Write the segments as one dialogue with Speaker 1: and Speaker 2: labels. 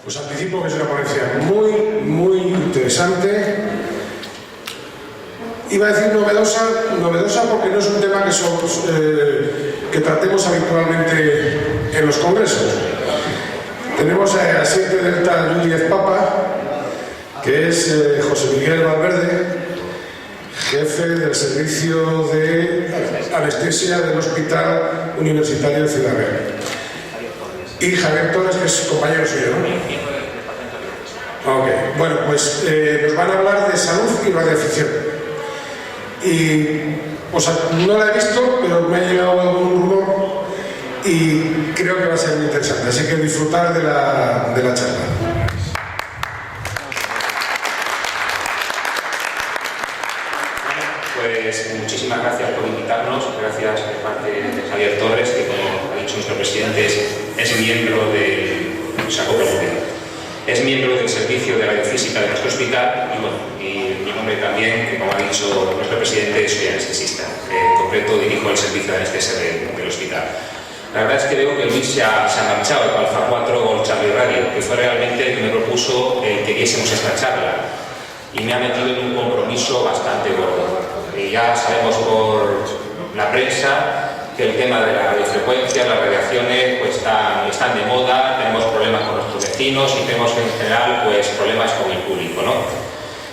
Speaker 1: Pues anticipo que es una ponencia muy interesante. Iba a decir novedosa porque no es un tema que tratemos habitualmente en los congresos. Tenemos a 7 Delta Juliet Papa, que es José Miguel Valverde, jefe del servicio de anestesia del Hospital Universitario de Ciudad Real. Y Javier Torres, que es compañero suyo, ¿no? Ok, bueno, pues nos van a hablar de salud y radioaficción. Y no la he visto, pero me ha llegado algún rumor y creo que va a ser muy interesante. Así que disfrutar de la charla.
Speaker 2: Pues muchísimas gracias por invitarnos, gracias por parte de Javier Torres, que como ha dicho nuestro presidente es miembro es miembro del servicio de radiofísica de nuestro hospital y mi nombre también, que como ha dicho nuestro presidente, soy anestesista. En concreto dirijo el servicio de anestesia del hospital. La verdad es que veo que Luis se ha marchado con Alfa 4 o Charlie Radio, que fue realmente el que me propuso que diésemos esta charla y me ha metido en un compromiso bastante gordo. Y ya sabemos por la prensa que el tema de la radiofrecuencia, las radiaciones, pues están de moda, tenemos problemas con nuestros vecinos y tenemos en general pues problemas con el público, ¿no?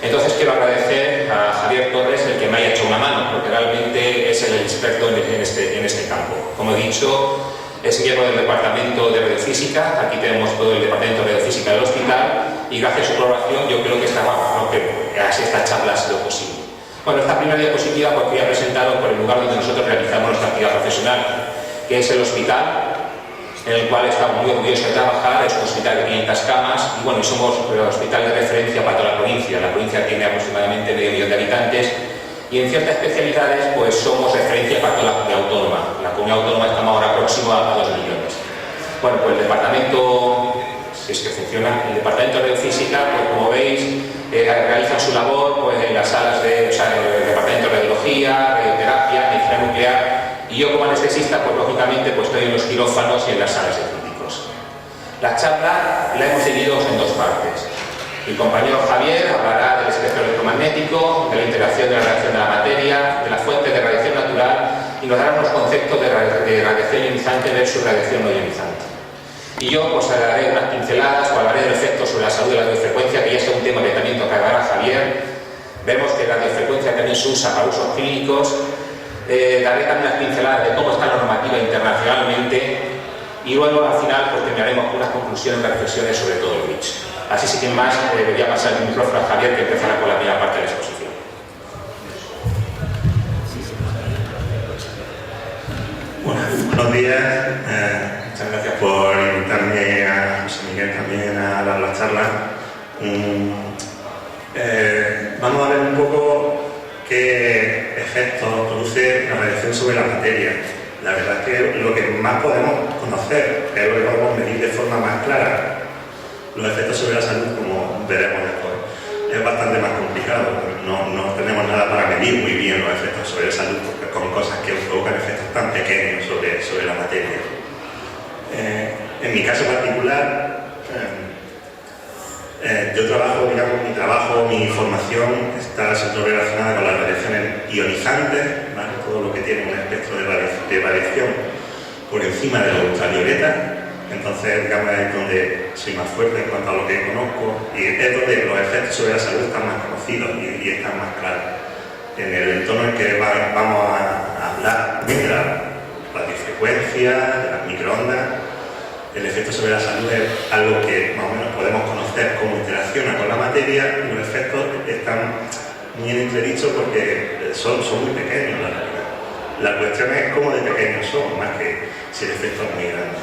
Speaker 2: Entonces quiero agradecer a Javier Torres el que me haya hecho una mano, porque realmente es el experto en este campo. Como he dicho, es miembro del departamento de radiofísica, aquí tenemos todo el departamento de radiofísica del hospital y gracias a su colaboración yo creo que esta charla ha sido posible. Bueno, esta primera diapositiva pues quería presentaros por el lugar donde nosotros realizamos nuestra actividad profesional, que es el hospital, en el cual estamos muy orgullosos de trabajar. Es un hospital de 500 camas y bueno, somos el hospital de referencia para toda la provincia. La provincia tiene aproximadamente medio millón de habitantes y en ciertas especialidades pues somos referencia para toda la comunidad autónoma. La comunidad autónoma estamos ahora próximo a 2 millones. Bueno, pues el departamento, si es que funciona, el departamento de radiofísica, pues como veis, realiza su labor pues, en las salas el departamento de radiología, radioterapia, medicina nuclear, y yo como anestesista, pues lógicamente pues, estoy en los quirófanos y en las salas de críticos. La charla la hemos dividido en 2 partes. Mi compañero Javier hablará del espectro electromagnético, de la integración de la radiación de la materia, de las fuentes de radiación natural y nos dará unos conceptos de radiación ionizante versus radiación no ionizante. Y yo pues daré unas pinceladas o hablaré del efecto sobre la salud de la radiofrecuencia, que ya es un tema que también tocará a Javier. Vemos que la radiofrecuencia también se usa para usos clínicos. Daré también unas pinceladas de cómo está la normativa internacionalmente y luego al final pues terminaremos con unas conclusiones y reflexiones sobre todo el REACH. Así sin más, voy a pasar el micrófono a Javier, que empezará con la primera parte de la exposición.
Speaker 3: Buenos días. Muchas gracias por invitarme a José Miguel también a dar la charla. Vamos a ver un poco qué efectos produce la radiación sobre la materia. La verdad es que lo que más podemos conocer es lo que podemos medir de forma más clara. Los efectos sobre la salud, como veremos después, es bastante más complicado. No tenemos nada para medir muy bien los efectos sobre la salud con cosas que provocan efectos tan pequeños sobre la materia. En mi caso particular, yo trabajo, mi trabajo, mi formación está siempre relacionada con las radiaciones ionizantes, ¿vale? Todo lo que tiene un espectro de radiación por encima de la ultravioleta. Entonces, digamos, es donde soy más fuerte en cuanto a lo que conozco y es donde los efectos sobre la salud están más conocidos y están más claros. En el entorno en que vamos a hablar de la radiofrecuencia, de las microondas, el efecto sobre la salud es algo que más o menos podemos conocer cómo interacciona con la materia y los efectos están muy en entredicho porque son muy pequeños en la realidad. La cuestión es cómo de pequeños son, más que si el efecto es muy grande.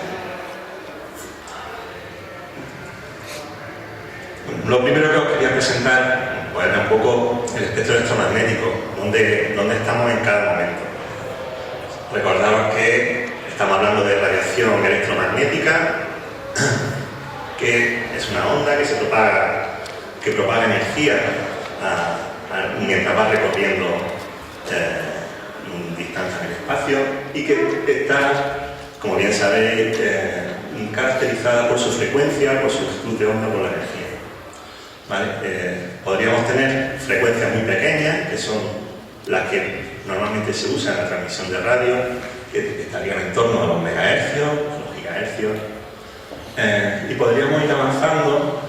Speaker 3: Lo primero que os quería presentar pues, es un poco el espectro electromagnético, donde estamos en cada momento. Recordaros que estamos hablando de radiación electromagnética, que es una onda que propaga energía mientras va recorriendo distancia en el espacio y que está, como bien sabéis, caracterizada por su frecuencia, por su longitud de onda, por la energía. ¿Vale? Podríamos tener frecuencias muy pequeñas, que son las que normalmente se usan en la transmisión de radio, que estarían en torno a los megahercios, los gigahercios, y podríamos ir avanzando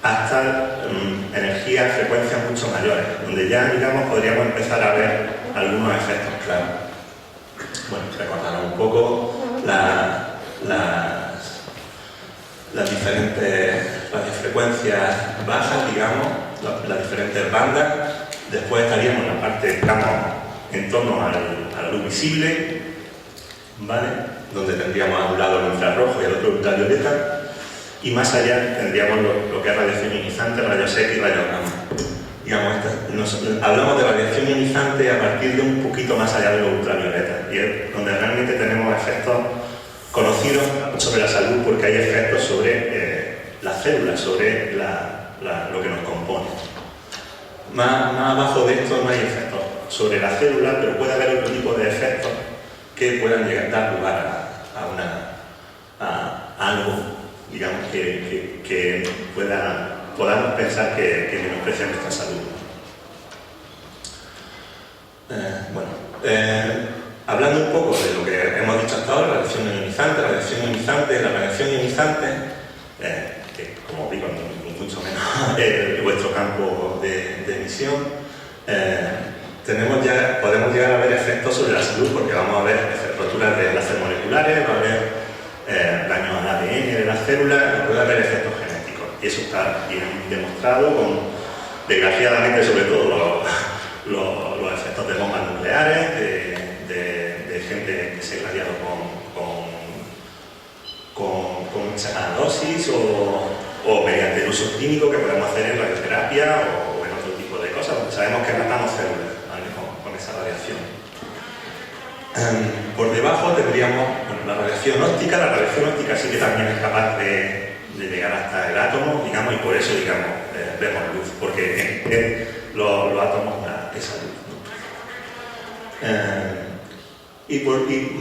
Speaker 3: hasta energías, frecuencias mucho mayores, donde ya, digamos, podríamos empezar a ver algunos efectos claros. Bueno, recordaros un poco las diferentes radiofrecuencias bajas, digamos, las diferentes bandas. Después estaríamos en la parte, digamos, en torno a la luz visible, ¿vale? Donde tendríamos a un lado el infrarrojo y al otro el ultravioleta, y más allá tendríamos lo que es radiación ionizante, rayos X y rayos gamma. Digamos, hablamos de radiación ionizante a partir de un poquito más allá de los ultravioleta, y es donde realmente tenemos efectos conocidos sobre la salud, porque hay efectos sobre las células, sobre lo que nos compone. Más abajo de esto no hay efectos sobre la célula, pero puede haber otro tipo de efectos que puedan dar lugar a algo, digamos, que podamos pensar que menosprecia nuestra salud. Hablando un poco de lo que hemos dicho hasta ahora, radiación ionizante, la radiación ionizante, que como digo, ni mucho menos vuestro campo de emisión, podemos llegar a ver efectos sobre la salud, porque vamos a ver roturas de enlaces moleculares, va a haber daño al ADN de las células, y puede haber efectos genéticos. Y eso está bien demostrado, desgraciadamente, sobre todo los efectos de bombas nucleares, de gente que se ha irradiado con mucha dosis, o mediante el uso clínico que podemos hacer en radioterapia o en otro tipo de cosas, porque sabemos que matamos células, ¿vale? con esa radiación. Por debajo tendríamos la radiación óptica. La radiación óptica sí que también es capaz de llegar hasta el átomo, digamos, y por eso, digamos, vemos luz, porque los átomos dan esa luz, ¿no? Y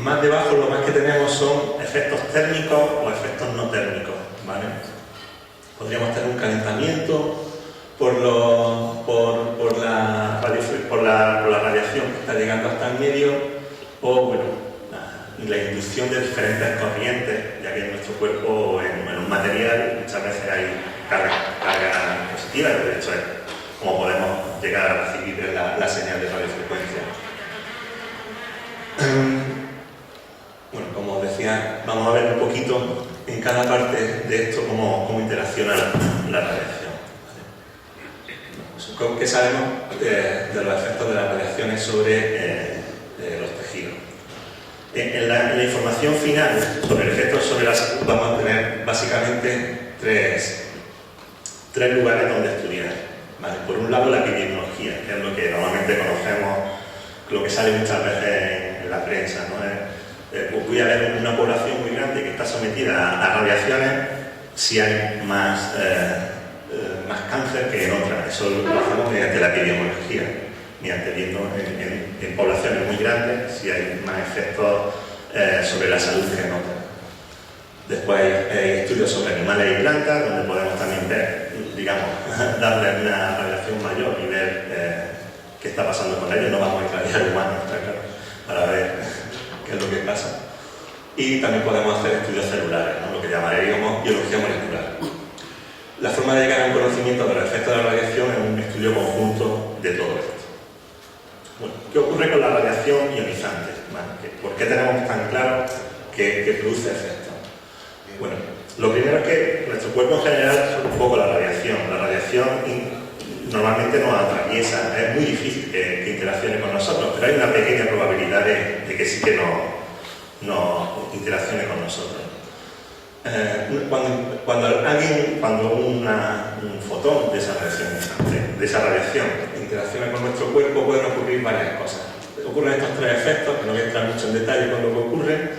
Speaker 3: más debajo lo más que tenemos son efectos térmicos o efectos no térmicos, ¿vale? Podríamos tener un calentamiento por la radiación que está llegando hasta el medio, o bueno, la inducción de diferentes corrientes, ya que en nuestro cuerpo, en un material, muchas veces hay carga positiva, y de hecho es como podemos llegar a recibir la señal de radiofrecuencia. Bueno, como os decía, vamos a ver un poquito en cada parte de esto cómo interacciona la radiación. ¿Vale? ¿Qué sabemos de los efectos de las radiaciones sobre los tejidos? En la información final sobre el efecto sobre la salud vamos a tener básicamente tres lugares donde estudiar. ¿Vale? Por un lado, la epidemiología, que es lo que normalmente conocemos, lo que sale muchas veces en la prensa, ¿no? Voy a ver una población muy grande que está sometida a radiaciones, si hay más cáncer que en otras. Eso lo hacemos mediante la epidemiología, mediante viendo en poblaciones muy grandes si hay más efectos sobre la salud que en otras. Después hay estudios sobre animales y plantas, donde podemos también ver, digamos, darle una radiación mayor y ver qué está pasando con ellos. No vamos a irradiar humanos, está claro, para ver qué es lo que pasa. Y también podemos hacer estudios celulares, ¿no? Lo que llamaríamos biología molecular. La forma de llegar a un conocimiento de los efectos de la radiación es un estudio conjunto de todo esto. Bueno, ¿qué ocurre con la radiación ionizante? ¿Vale? ¿Por qué tenemos tan claro que produce efectos? Bueno, lo primero es que nuestro cuerpo en general es un poco la radiación. La radiación normalmente nos atraviesa, es muy difícil que interaccione con nosotros, pero hay una pequeña probabilidad de que sí que no interaccione con nosotros. Cuando un fotón de esa radiación interacciona con nuestro cuerpo, pueden ocurrir varias cosas. Ocurren estos tres efectos, que no voy a entrar mucho en detalle con lo que ocurre,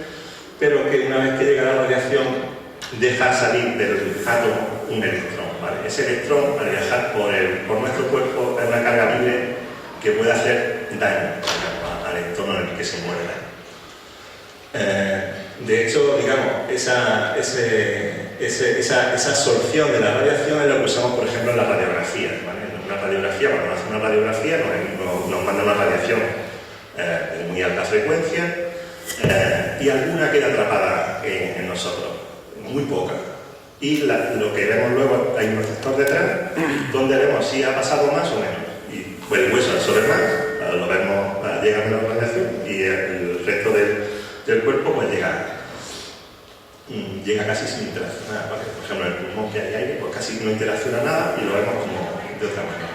Speaker 3: pero que una vez que llega la radiación deja salir del átomo un electrón, ¿vale? Ese electrón, al viajar por nuestro cuerpo, es una carga libre que puede hacer daño al entorno en el que se mueve. De hecho, digamos, esa absorción de la radiación es lo que usamos, por ejemplo, en la radiografía, ¿vale? Una radiografía, cuando nos hace una radiografía, nos manda una radiación de muy alta frecuencia y alguna queda atrapada en nosotros, muy poca. Y lo que vemos luego, hay un receptor detrás, donde vemos si ha pasado más o menos. Y pues, el hueso absorbe más, lo vemos, llega menos radiación, y el resto del cuerpo pues llega casi sin interaccionar, ¿vale? Por ejemplo, en el pulmón, que hay aire, pues casi no interacciona nada y lo vemos como de otra manera.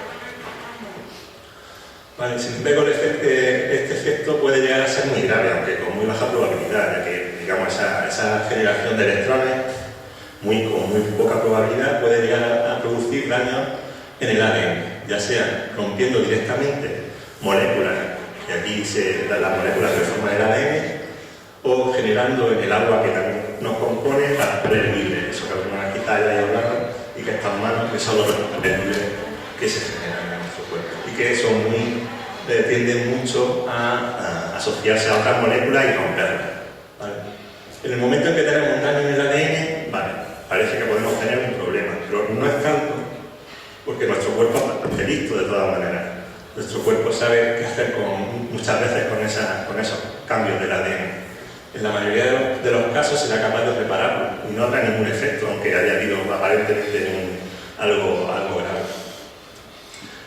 Speaker 3: Vale, sin embargo, este efecto puede llegar a ser muy grave, aunque con muy baja probabilidad, ya que, digamos, esa generación de electrones con muy poca probabilidad puede llegar a producir daño en el ADN, ya sea rompiendo directamente moléculas, y aquí las moléculas que forman el ADN, o generando en el agua que también nos compone partículas libres, eso que alguna vez quizá haya hablado, y que están manos, que son los partículas libres que se generan en nuestro cuerpo, y que tienden mucho a asociarse a otras moléculas y romperlas, ¿vale? En el momento en que tenemos un daño en el ADN, vale, parece que podemos tener un problema, pero no es tanto, porque nuestro cuerpo es bastante listo de todas maneras. Nuestro cuerpo sabe qué hacer muchas veces con esos cambios del ADN. En la mayoría de los casos será capaz de repararlo y no habrá ningún efecto, aunque haya habido aparentemente algo grave.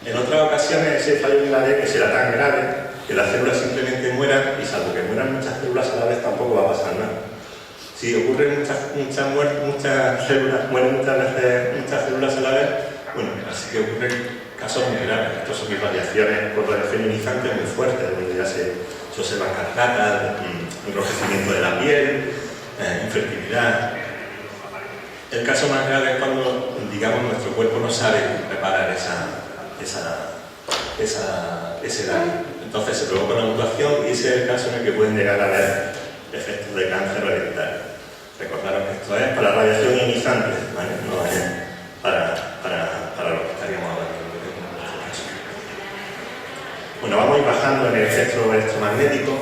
Speaker 3: En otras ocasiones ese fallo en el ADN será tan grave que las células simplemente mueran, y salvo que mueran muchas células a la vez tampoco va a pasar nada. Si ocurren muchas células, mueren muchas células a la vez, bueno, así que ocurren casos muy graves. Estos son irradiaciones por radiación ionizante muy fuertes, donde ya se observan cataratas, enrojecimiento de la piel, infertilidad. El caso más grave es cuando, digamos, nuestro cuerpo no sabe reparar ese daño. Entonces se provoca una mutación y ese es el caso en el que pueden llegar a haber efectos de cáncer hereditario. Recordaros que esto es para radiación ionizante, ¿vale? No es para lo que estaríamos hablando. Bueno, vamos a ir bajando en el espectro electromagnético.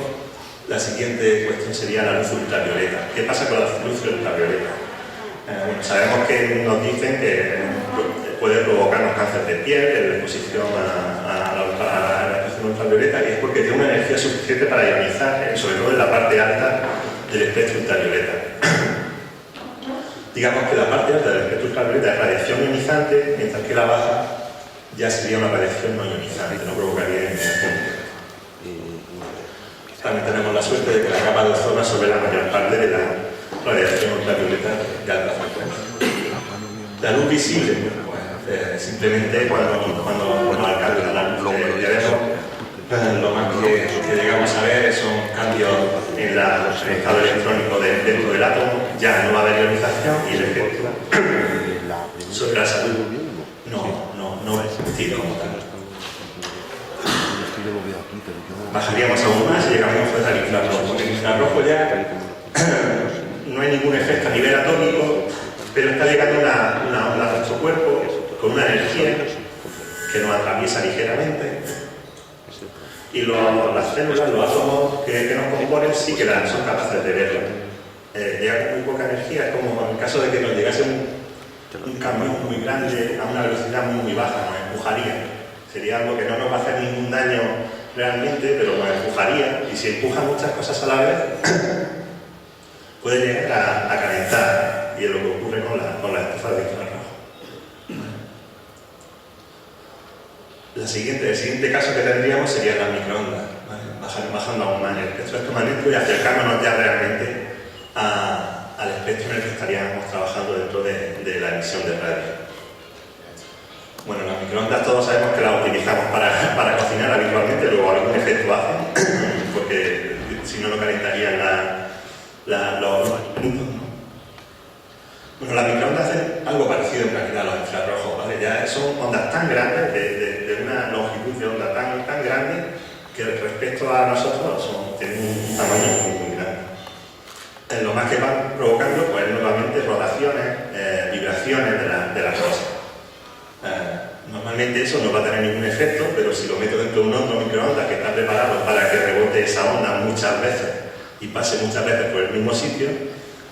Speaker 3: La siguiente cuestión sería la luz ultravioleta. ¿Qué pasa con la luz ultravioleta? Bueno, sabemos que nos dicen que puede provocarnos cáncer de piel, la exposición a la radiación ultravioleta, y es porque tiene una energía suficiente para ionizar, sobre todo en la parte alta del espectro ultravioleta. Digamos que la parte alta del espectro ultravioleta es radiación ionizante, mientras que la baja ya sería una radiación no ionizante, no provocaría ningún efecto. También tenemos la suerte de que la capa de ozono absorbe la mayor parte de la radiación ultravioleta de alta frecuencia. La luz visible, pues, simplemente cuando alcanza la luz de lo más que llegamos a ver son cambios en el estado electrónico dentro del átomo, ya no va a haber ionización y el efecto sobre la salud no es existido como tal. Bajaríamos aún más y llegaríamos al infrarrojo. En el infrarrojo ya no hay ningún efecto a nivel atómico, pero está llegando una onda a nuestro cuerpo con una energía que nos atraviesa ligeramente, y las células, los átomos que nos componen sí que son capaces de verlo. Llega con muy poca energía, es como en el caso de que nos llegase un camión muy grande a una velocidad muy baja, nos empujaría. Sería algo que no nos va a hacer ningún daño realmente, pero nos empujaría, y si empuja muchas cosas a la vez puede llegar a calentar, y es lo que ocurre con las estufas de infrarrojo. El siguiente caso que tendríamos sería las microondas, ¿vale? Bajando aún más el espectro electromagnético y acercándonos ya realmente al espectro en el que estaríamos trabajando dentro de la emisión de radio. Bueno, las microondas todos sabemos que las utilizamos para cocinar habitualmente, luego algún efecto hacen, porque si no calentarían los alimentos, ¿no? Bueno, las microondas hacen algo parecido en realidad a los infrarrojos, ¿vale? Ya son ondas tan grandes, de una longitud de onda tan grande, que respecto a nosotros tienen un tamaño muy grande. Lo más que van provocando, pues nuevamente rotaciones, vibraciones de las cosas. Normalmente eso no va a tener ningún efecto, pero si lo meto dentro de un horno microondas que está preparado para que rebote esa onda muchas veces y pase muchas veces por el mismo sitio,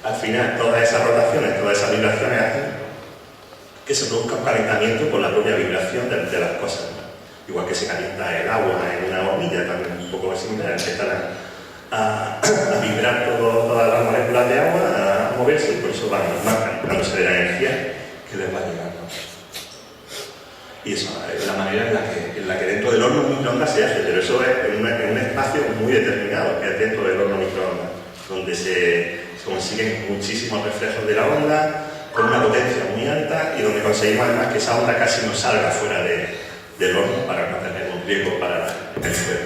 Speaker 3: al final todas esas rotaciones, todas esas vibraciones hacen que se produzca un calentamiento por la propia vibración de las cosas, ¿no? Igual que se calienta el agua en una hornilla, también un poco similar, empiezan a vibrar todas las moléculas de agua, a moverse, y por eso van calentando de la energía que les va a llegar, ¿no? Y eso es la manera en la que dentro del horno microondas se hace, pero eso es en un espacio muy determinado, que es dentro del horno microondas, donde se consiguen muchísimos reflejos de la onda, con una potencia muy alta, y donde conseguimos además que esa onda casi no salga fuera del horno para no tener un riesgo para el fuego.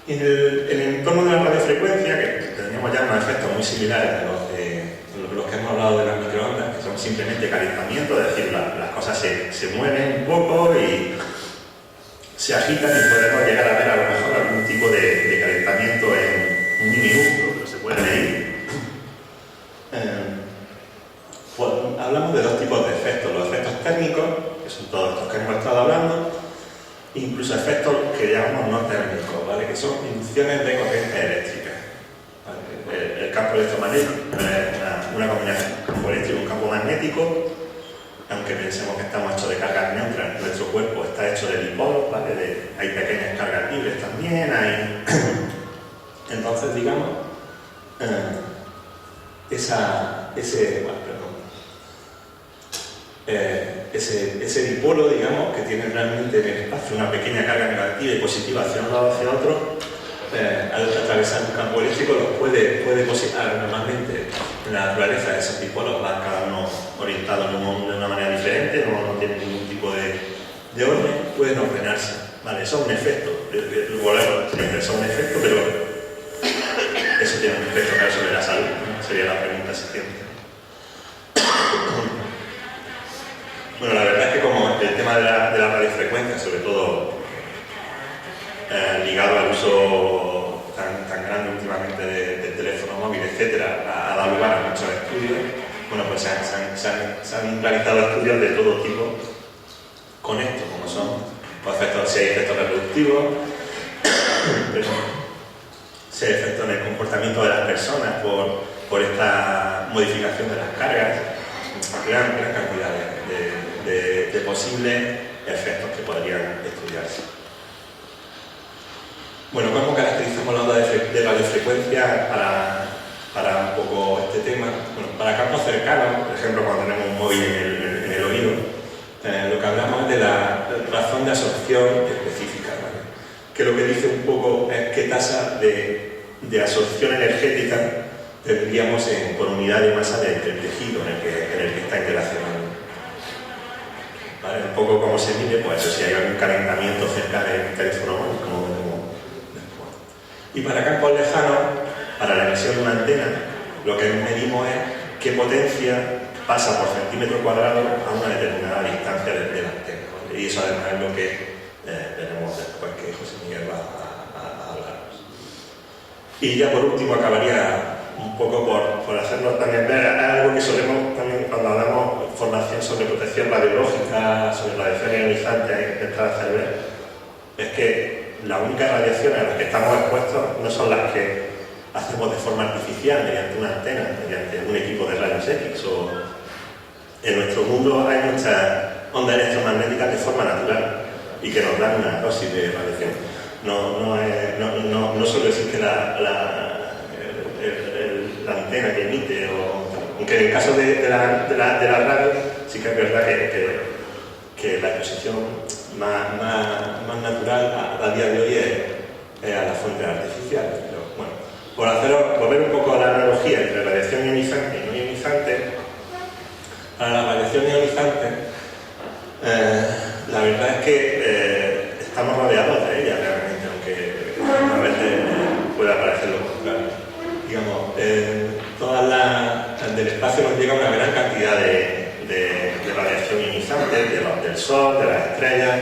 Speaker 3: Y en el entorno de la radiofrecuencia, que teníamos ya unos efectos muy similares a los que hemos hablado de las microondas, que son simplemente calentamiento, es decir, las cosas se mueven un poco y se agitan, y podemos llegar a ver a lo mejor algún tipo de calentamiento en muy minúsculo, pero se puede medir. Pues hablamos de dos tipos de efectos: los efectos térmicos, que son todos estos que hemos estado hablando, e incluso efectos que llamamos no térmicos, ¿vale? Que son inducciones de corriente eléctrica, ¿vale? El campo electromagnético es una combinación de campo eléctrico y un campo magnético. Aunque pensemos que estamos hechos de cargas neutras, nuestro cuerpo está hecho de dipolos, ¿vale? Hay pequeñas cargas libres también, entonces, digamos, ese dipolo, digamos, que tiene realmente en el espacio una pequeña carga negativa y positiva hacia un lado o hacia otro, al atravesar un campo eléctrico los puede posicionar. Normalmente en la naturaleza de esos dipolos van cada uno orientado de una manera diferente, no tienen ningún tipo de orden, pueden ordenarse, ¿vale? Eso es un efecto, siempre es un efecto, pero eso tiene un efecto claro sobre la salud, ¿no? Sería la pregunta siguiente. Bueno, la verdad es que como el tema de la radiofrecuencia, sobre todo ligado al uso tan grande últimamente del teléfono móvil, etcétera, ha dado lugar a muchos estudios. Bueno, pues se han realizado estudios de todo tipo con esto, como son pues, si hay efectos reproductivos, si hay efectos en el comportamiento de las personas por esta modificación de las cargas, gran cantidad de posibles efectos que podrían estudiarse. Bueno, ¿cómo caracterizamos la onda de radiofrecuencia para un poco este tema? Bueno, para campos cercanos, por ejemplo, cuando tenemos un móvil en el oído, lo que hablamos es de la razón de absorción específica, ¿vale? Que lo que dice un poco es qué tasa de absorción energética tendríamos por unidad de masa del tejido en el que está interaccionando. ¿Vale? Un poco como se mide, pues eso, si hay algún calentamiento cerca del teléfono móvil, como veremos después. Y para campos lejanos, para la emisión de una antena, lo que medimos es qué potencia pasa por centímetro cuadrado a una determinada distancia de la antena, ¿vale? Y eso además es lo que veremos después que José Miguel va a hablarnos. Y ya por último acabaría un poco por hacernos también ver algo que solemos también cuando hablamos formación sobre protección radiológica, sobre radiación ionizante, hay que intentar hacer ver, es que las únicas radiaciones a las que estamos expuestos no son las que hacemos de forma artificial mediante una antena, mediante un equipo de rayos X. En nuestro mundo hay muchas ondas electromagnéticas de forma natural y que nos dan una dosis de radiación. No solo existe la antena que emite, aunque en el caso de la radio sí que es verdad que la exposición más natural a día de hoy es a las fuentes artificiales. Pero bueno, por volver un poco a la analogía entre radiación ionizante y no ionizante, para la radiación ionizante la verdad es que estamos rodeados de ella realmente, aunque a veces pueda parecer lo contrario. Digamos, del espacio nos llega una gran cantidad de radiación ionizante, del Sol, de las estrellas,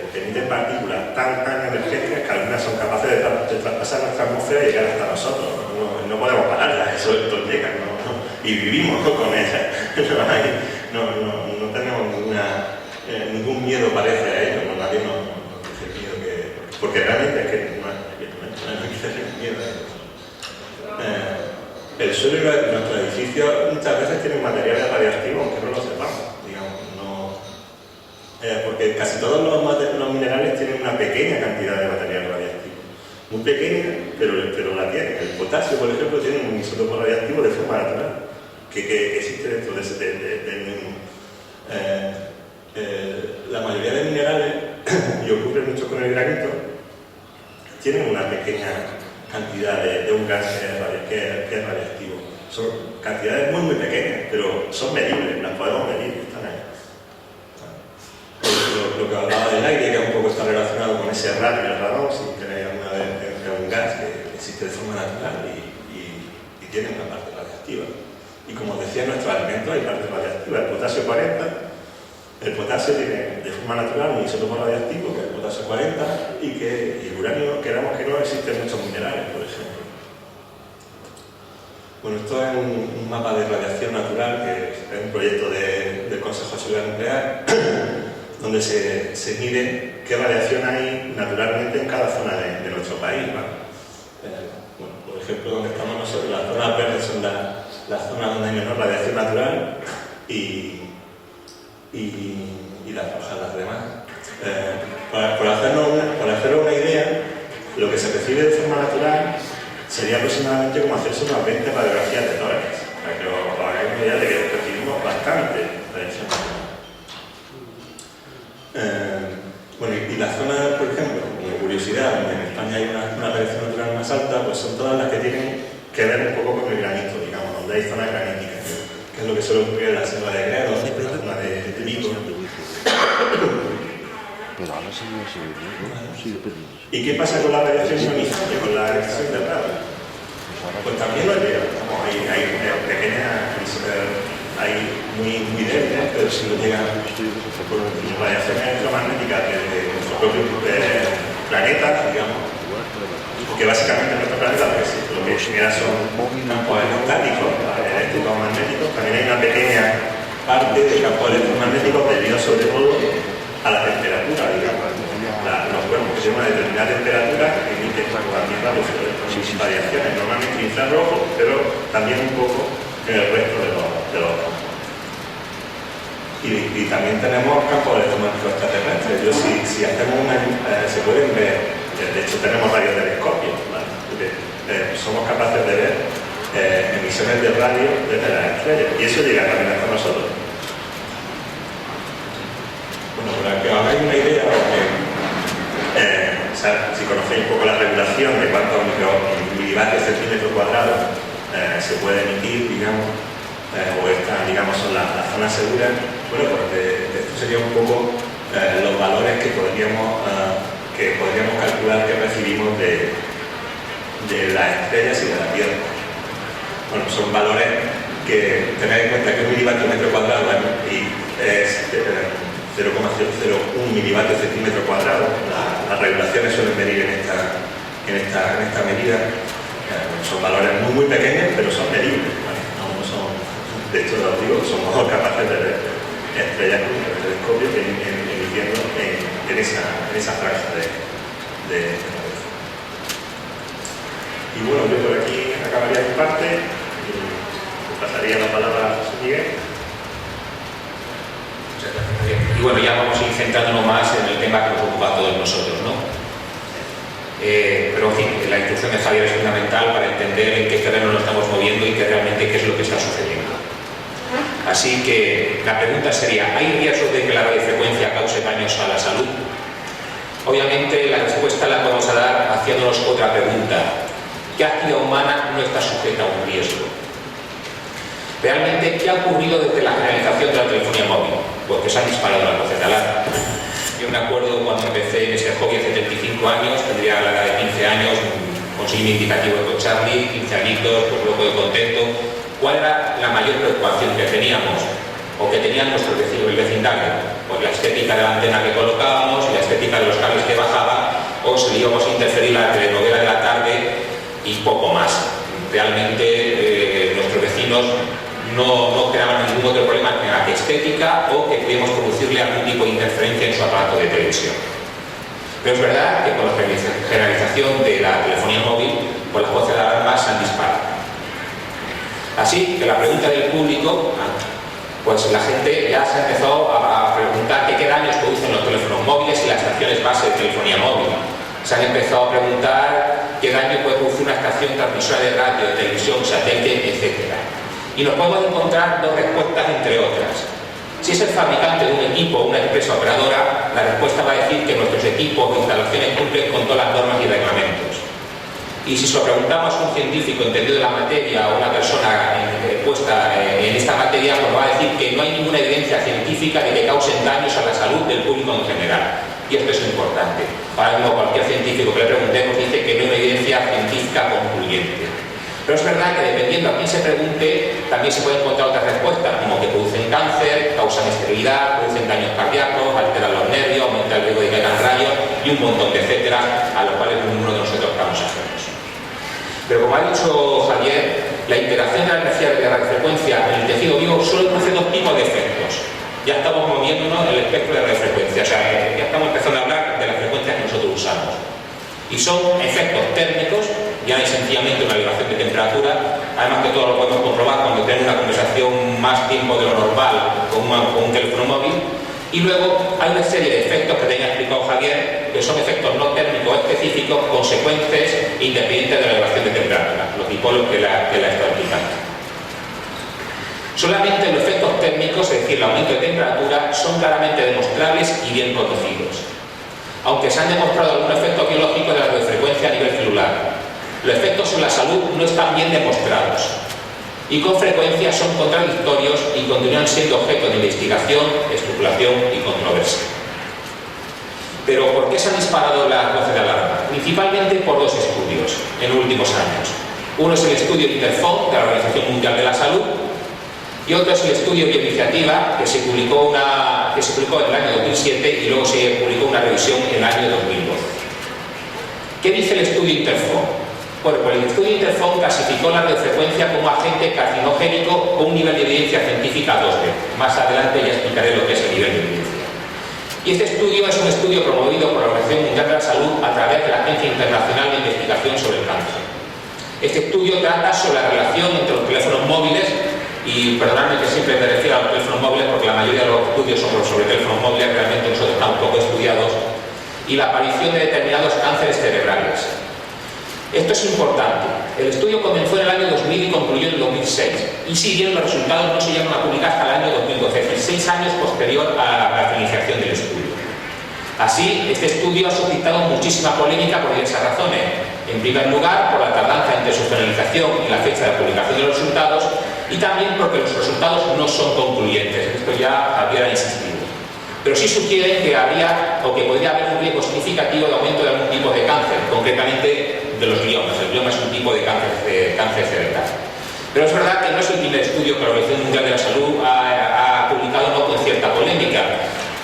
Speaker 3: porque emiten partículas tan energéticas que algunas son capaces de traspasar nuestra atmósfera y llegar hasta nosotros. No podemos pararlas, eso llega, y vivimos con ellas. No tenemos ningún miedo, parece, a ello. Nadie nos dice miedo porque realmente es que no hay que tener miedo. El suelo de nuestros edificios muchas veces tienen materiales radiactivos, aunque no lo sepamos, digamos, porque casi todos los minerales tienen una pequeña cantidad de material radiactivo, muy pequeña, pero la tienen. El potasio, por ejemplo, tiene un isótopo radiactivo de forma natural, que existe dentro del mismo. La mayoría de minerales, y ocurre mucho con el granito, tienen una pequeña cantidad de un gas que es radiactivo. Son cantidades muy pequeñas, pero son medibles, las podemos medir, están ahí. Lo que hablaba del aire, que un poco está relacionado con ese radio, el radón, si tenéis alguna vez un gas que existe de forma natural y tiene una parte radiactiva. Y como decía, en nuestros alimentos hay partes radiactivas. El potasio 40, el potasio tiene de forma natural un isótopo radiactivo, que es el potasio 40, y el uranio, queramos que no, existen muchos minerales, por ejemplo. Bueno, esto es un mapa de radiación natural, que es un proyecto del Consejo de Seguridad Nuclear, donde se mide qué radiación hay naturalmente en cada zona de nuestro país, ¿no? Bueno, por ejemplo, donde estamos nosotros, las zonas verdes son las zonas donde hay menor radiación natural y las rojas las demás. Por hacernos una idea, lo que se recibe de forma natural sería aproximadamente como hacerse unas 20 radiografías de tórax, para que os hagáis una idea de que recibimos bastante radiación natural. Bueno, y las zonas, por ejemplo, como curiosidad, donde en España hay una radiación natural más alta, pues son todas las que tienen que ver un poco con el granito, digamos, donde hay zonas graníticas, que es lo que suele ocurrir en la selva de Gredos, en la zona de Vigo. ¿Y qué pasa con la radiación ionizante, con la extracción del radio? Pues también lo llega, hay pequeñas, hay muy débiles, pero si no llegan por radiaciones electromagnéticas de nuestro propio planeta, digamos, porque básicamente nuestro planeta lo que genera son campos electrostáticos, electromagnéticos. También hay una pequeña parte de campos electromagnéticos debido sobre todo a la temperatura, digamos. Los cuerpos que tienen una determinada temperatura emiten también variaciones, normalmente infrarrojos, pero también un poco en el resto de los campos. Y también tenemos campos electromagnéticos extraterrestres. Si hacemos se pueden ver, de hecho tenemos radiotelescopios, ¿vale? Somos capaces de ver emisiones de radio desde las estrellas, y eso llega también hasta nosotros. Bueno, para que os hagáis una idea, si conocéis un poco la regulación de cuántos milivatios centímetro cuadrado se puede emitir, digamos, o estas, digamos, son las zonas seguras, bueno, pues esto sería un poco los valores que podríamos calcular que recibimos de las estrellas y de la Tierra. Bueno, son valores que tened en cuenta que un milivatio metro cuadrado es 0,001 milivatio centímetro cuadrado. Las regulaciones suelen medir en esta medida. Son valores muy pequeños, pero son medibles, ¿vale? No son, de hecho, os digo, somos capaces de ver estrellas con el telescopio emitiendo en esa franja de radiación. Y bueno, yo por aquí acabaría mi parte y pasaría la palabra a José Miguel.
Speaker 2: Y bueno, ya vamos a ir centrándonos más en el tema que nos ocupa a todos nosotros, ¿no? Pero en fin, la instrucción de Javier es fundamental para entender en qué terreno nos estamos moviendo y qué es lo que está sucediendo. Así que la pregunta sería, ¿hay riesgo de que la radiofrecuencia cause daños a la salud? Obviamente la respuesta la podemos dar haciéndonos otra pregunta. ¿Qué actividad humana no está sujeta a un riesgo? Realmente, ¿qué ha ocurrido desde la generalización de la telefonía móvil? Pues que se han disparado las voces de alarma. Yo me acuerdo cuando empecé en este hobby hace 35 años, tendría la edad de 15 años, conseguí mi indicativo con Charlie, 15 añitos, pues loco de contento. ¿Cuál era la mayor preocupación que teníamos o que tenían nuestros vecinos del vecindario? Pues la estética de la antena que colocábamos, la estética de los cables que bajaba, o si íbamos a interferir la telenovela de la tarde y poco más. Realmente nuestros vecinos no creaban ningún otro problema que la estética o que pudiéramos producirle algún tipo de interferencia en su aparato de televisión. Pero es verdad que con la generalización de la telefonía móvil, pues las voces de alarma se han disparado. Así que la pregunta del público, pues la gente ya se ha empezado a preguntar qué daños producen los teléfonos móviles y las estaciones base de telefonía móvil. Se han empezado a preguntar qué daño puede producir una estación transmisora de radio, de televisión, satélite, etc. Y nos podemos encontrar dos respuestas entre otras. Si es el fabricante de un equipo o una empresa operadora, la respuesta va a decir que nuestros equipos o instalaciones cumplen con todas las normas y reglamentos. Y si se lo preguntamos a un científico entendido de la materia o una persona puesta en esta materia, pues va a decir que no hay ninguna evidencia científica de que causen daños a la salud del público en general. Y esto es importante. Ahora mismo cualquier científico que le preguntemos dice que no hay una evidencia científica concluyente. Pero es verdad que dependiendo a quién se pregunte, también se pueden encontrar otras respuestas, como que producen cáncer, causan esterilidad, producen daños cardíacos, alteran los nervios, aumenta el riesgo de que caigan rayos y un montón de etcétera, a los cuales ninguno de nosotros estamos ajenos. Pero como ha dicho Javier, la integración de la energía de radiofrecuencia en el tejido vivo solo produce dos tipos de efectos. Ya estamos moviéndonos en el espectro de radiofrecuencia, o sea, ya estamos empezando a hablar de las frecuencias que nosotros usamos. Y son efectos térmicos, ya hay sencillamente una elevación de temperatura, además que todo lo podemos comprobar cuando tenemos una conversación más tiempo de lo normal con un teléfono móvil. Y luego hay una serie de efectos que tenía explicado Javier, que son efectos no térmicos específicos, consecuentes e independientes de la elevación de temperatura, los dipolos que la está explicando. Solamente los efectos térmicos, es decir, el aumento de temperatura, son claramente demostrables y bien conocidos. Aunque se han demostrado algunos efectos biológicos de la radiofrecuencia a nivel celular, los efectos en la salud no están bien demostrados y con frecuencia son contradictorios y continúan siendo objeto de investigación, especulación y controversia. Pero ¿por qué se han disparado las voces de alarma? Principalmente por dos estudios en los últimos años. Uno es el estudio Interphone de la Organización Mundial de la Salud y otro es el estudio Bioiniciativa que se publicó en el año 2007 y luego se publicó una revisión en el año 2012. ¿Qué dice el estudio Interphone? Bueno, pues el estudio Interphone clasificó la radiofrecuencia como agente carcinogénico con un nivel de evidencia científica 2B. Más adelante ya explicaré lo que es el nivel de evidencia. Y este estudio es un estudio promovido por la Organización Mundial de la Salud a través de la Agencia Internacional de Investigación sobre el Cáncer. Este estudio trata sobre la relación entre los teléfonos móviles, y perdonadme que siempre me refiero a los teléfonos móviles porque la mayoría de los estudios son sobre teléfonos móviles, realmente nosotros estamos poco estudiados, y la aparición de determinados cánceres cerebrales. Esto es importante. El estudio comenzó en el año 2000 y concluyó en el 2006. Y si bien los resultados no se llegaron a publicar hasta el año 2012, es decir, 6 años posterior a la finalización del estudio. Así, este estudio ha suscitado muchísima polémica por diversas razones. En primer lugar, por la tardanza entre su finalización y la fecha de publicación de los resultados, y también porque los resultados no son concluyentes. Esto ya había insistido. Pero sí sugieren que habría o que podría haber un riesgo significativo de aumento de algún tipo de cáncer, concretamente de los gliomas. El glioma es un tipo de cáncer cerebral. Pero es verdad que no es el primer estudio que la Organización Mundial de la Salud ha publicado, no con cierta polémica.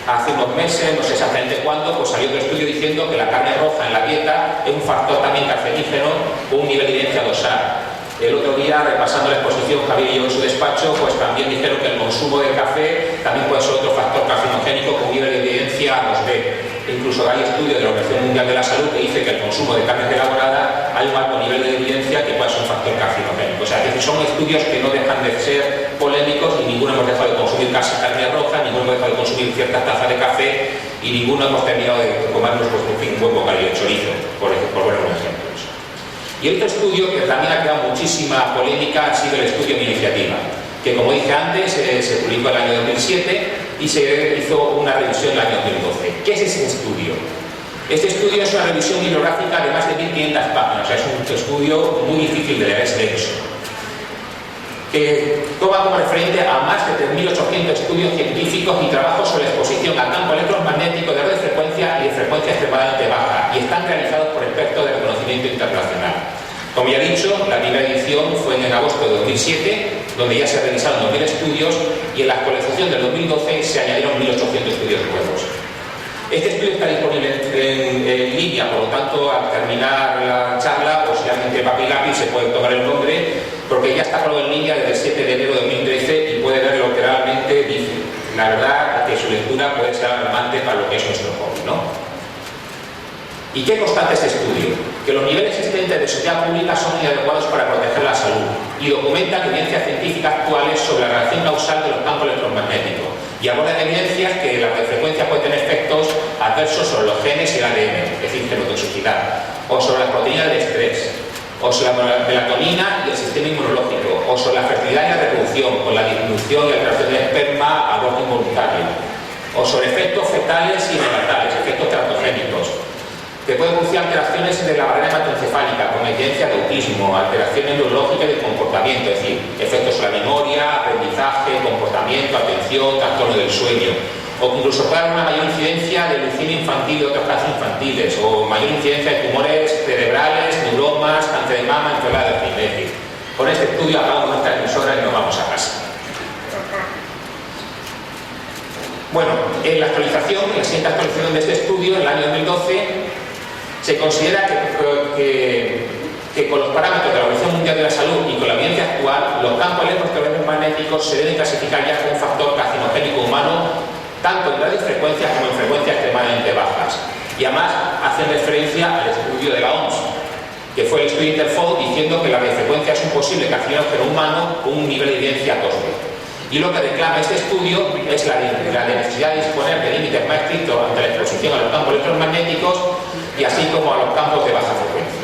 Speaker 2: Hace unos meses, no sé exactamente cuándo, pues salió otro estudio diciendo que la carne roja en la dieta es un factor también cancerígeno con un nivel de evidencia 2A. El otro día, repasando la exposición, Javier y yo en su despacho, pues también dijeron que el consumo de café también puede ser otro factor carcinogénico con un nivel de evidencia 2B. Incluso hay estudios de la Organización Mundial de la Salud que dice que el consumo de carne elaborada hay un alto nivel de evidencia que puede ser un factor carcinogénico. O sea, que son estudios que no dejan de ser polémicos y ninguno hemos dejado de consumir casi carne roja, ninguno hemos dejado de consumir ciertas tazas de café y ninguno hemos terminado de comernos pues, un buen bocadillo de chorizo, por ver unos ejemplos. Y el otro estudio que también ha creado muchísima polémica ha sido el estudio Bioiniciativa, que como dije antes se publicó en el año 2007 y se hizo una revisión en el año 2012. ¿Qué es ese estudio? Este estudio es una revisión bibliográfica de más de 1500 páginas, o sea, es un estudio muy difícil de leer, es denso, que toma como referente a más de 3.800 estudios científicos y trabajos sobre exposición al campo electromagnético de radiofrecuencia y de frecuencia extremadamente baja, y están realizados por expertos de reconocimiento internacional. Como ya he dicho, la primera edición fue en agosto de 2007, donde ya se revisaron 2.000 estudios, y en la actualización del 2012 se añadieron 1.800 estudios nuevos. Este estudio está disponible en línea, por lo tanto, al terminar la charla, o si alguien tiene papel y lápiz, se puede tomar el nombre, porque ya está colgado en línea desde el 7 de enero de 2013 y puede ver lo que realmente dice. La verdad es que su lectura puede ser alarmante para lo que es nuestro hobby, ¿no? ¿Y qué constata este estudio? Que los niveles existentes de sociedad pública son inadecuados para proteger la salud y documentan evidencias científicas actuales sobre la relación causal de los campos electromagnéticos y abordan evidencias que la radiofrecuencia puede tener efectos adversos sobre los genes y el ADN, es decir, genotoxicidad, o sobre las proteínas del estrés, o sobre la melatonina y el sistema inmunológico, o sobre la fertilidad y la reproducción, o la disminución y alteración del esperma, aborto involuntario, o sobre efectos fetales y neonatales, efectos teratogénicos, que pueden producir alteraciones de la barrera hematoencefálica con evidencia de autismo, alteraciones neurológicas y de comportamiento, es decir, efectos sobre la memoria, aprendizaje, comportamiento, atención, trastorno del sueño, o incluso puede haber una mayor incidencia de leucemia infantil y otros casos infantiles, o mayor incidencia de tumores cerebrales, neuromas, cáncer de mama, enfermedad de Alzheimer. Con este estudio acabamos nuestra emisora y nos vamos a casa. Bueno, en la actualización, en la siguiente actualización de este estudio, en el año 2012, se considera que con los parámetros de la Organización Mundial de la Salud y con la evidencia actual, los campos electromagnéticos se deben clasificar ya como un factor carcinogénico humano, tanto en radiofrecuencias como en frecuencias extremadamente bajas. Y además hacen referencia al estudio de la OMS, que fue el estudio Interphone, diciendo que la radiofrecuencia es un posible carcinógeno humano con un nivel de evidencia 2B. Y lo que reclama este estudio es la necesidad de disponer de límites más estrictos ante la exposición a los campos electromagnéticos y así como a los campos de baja frecuencia.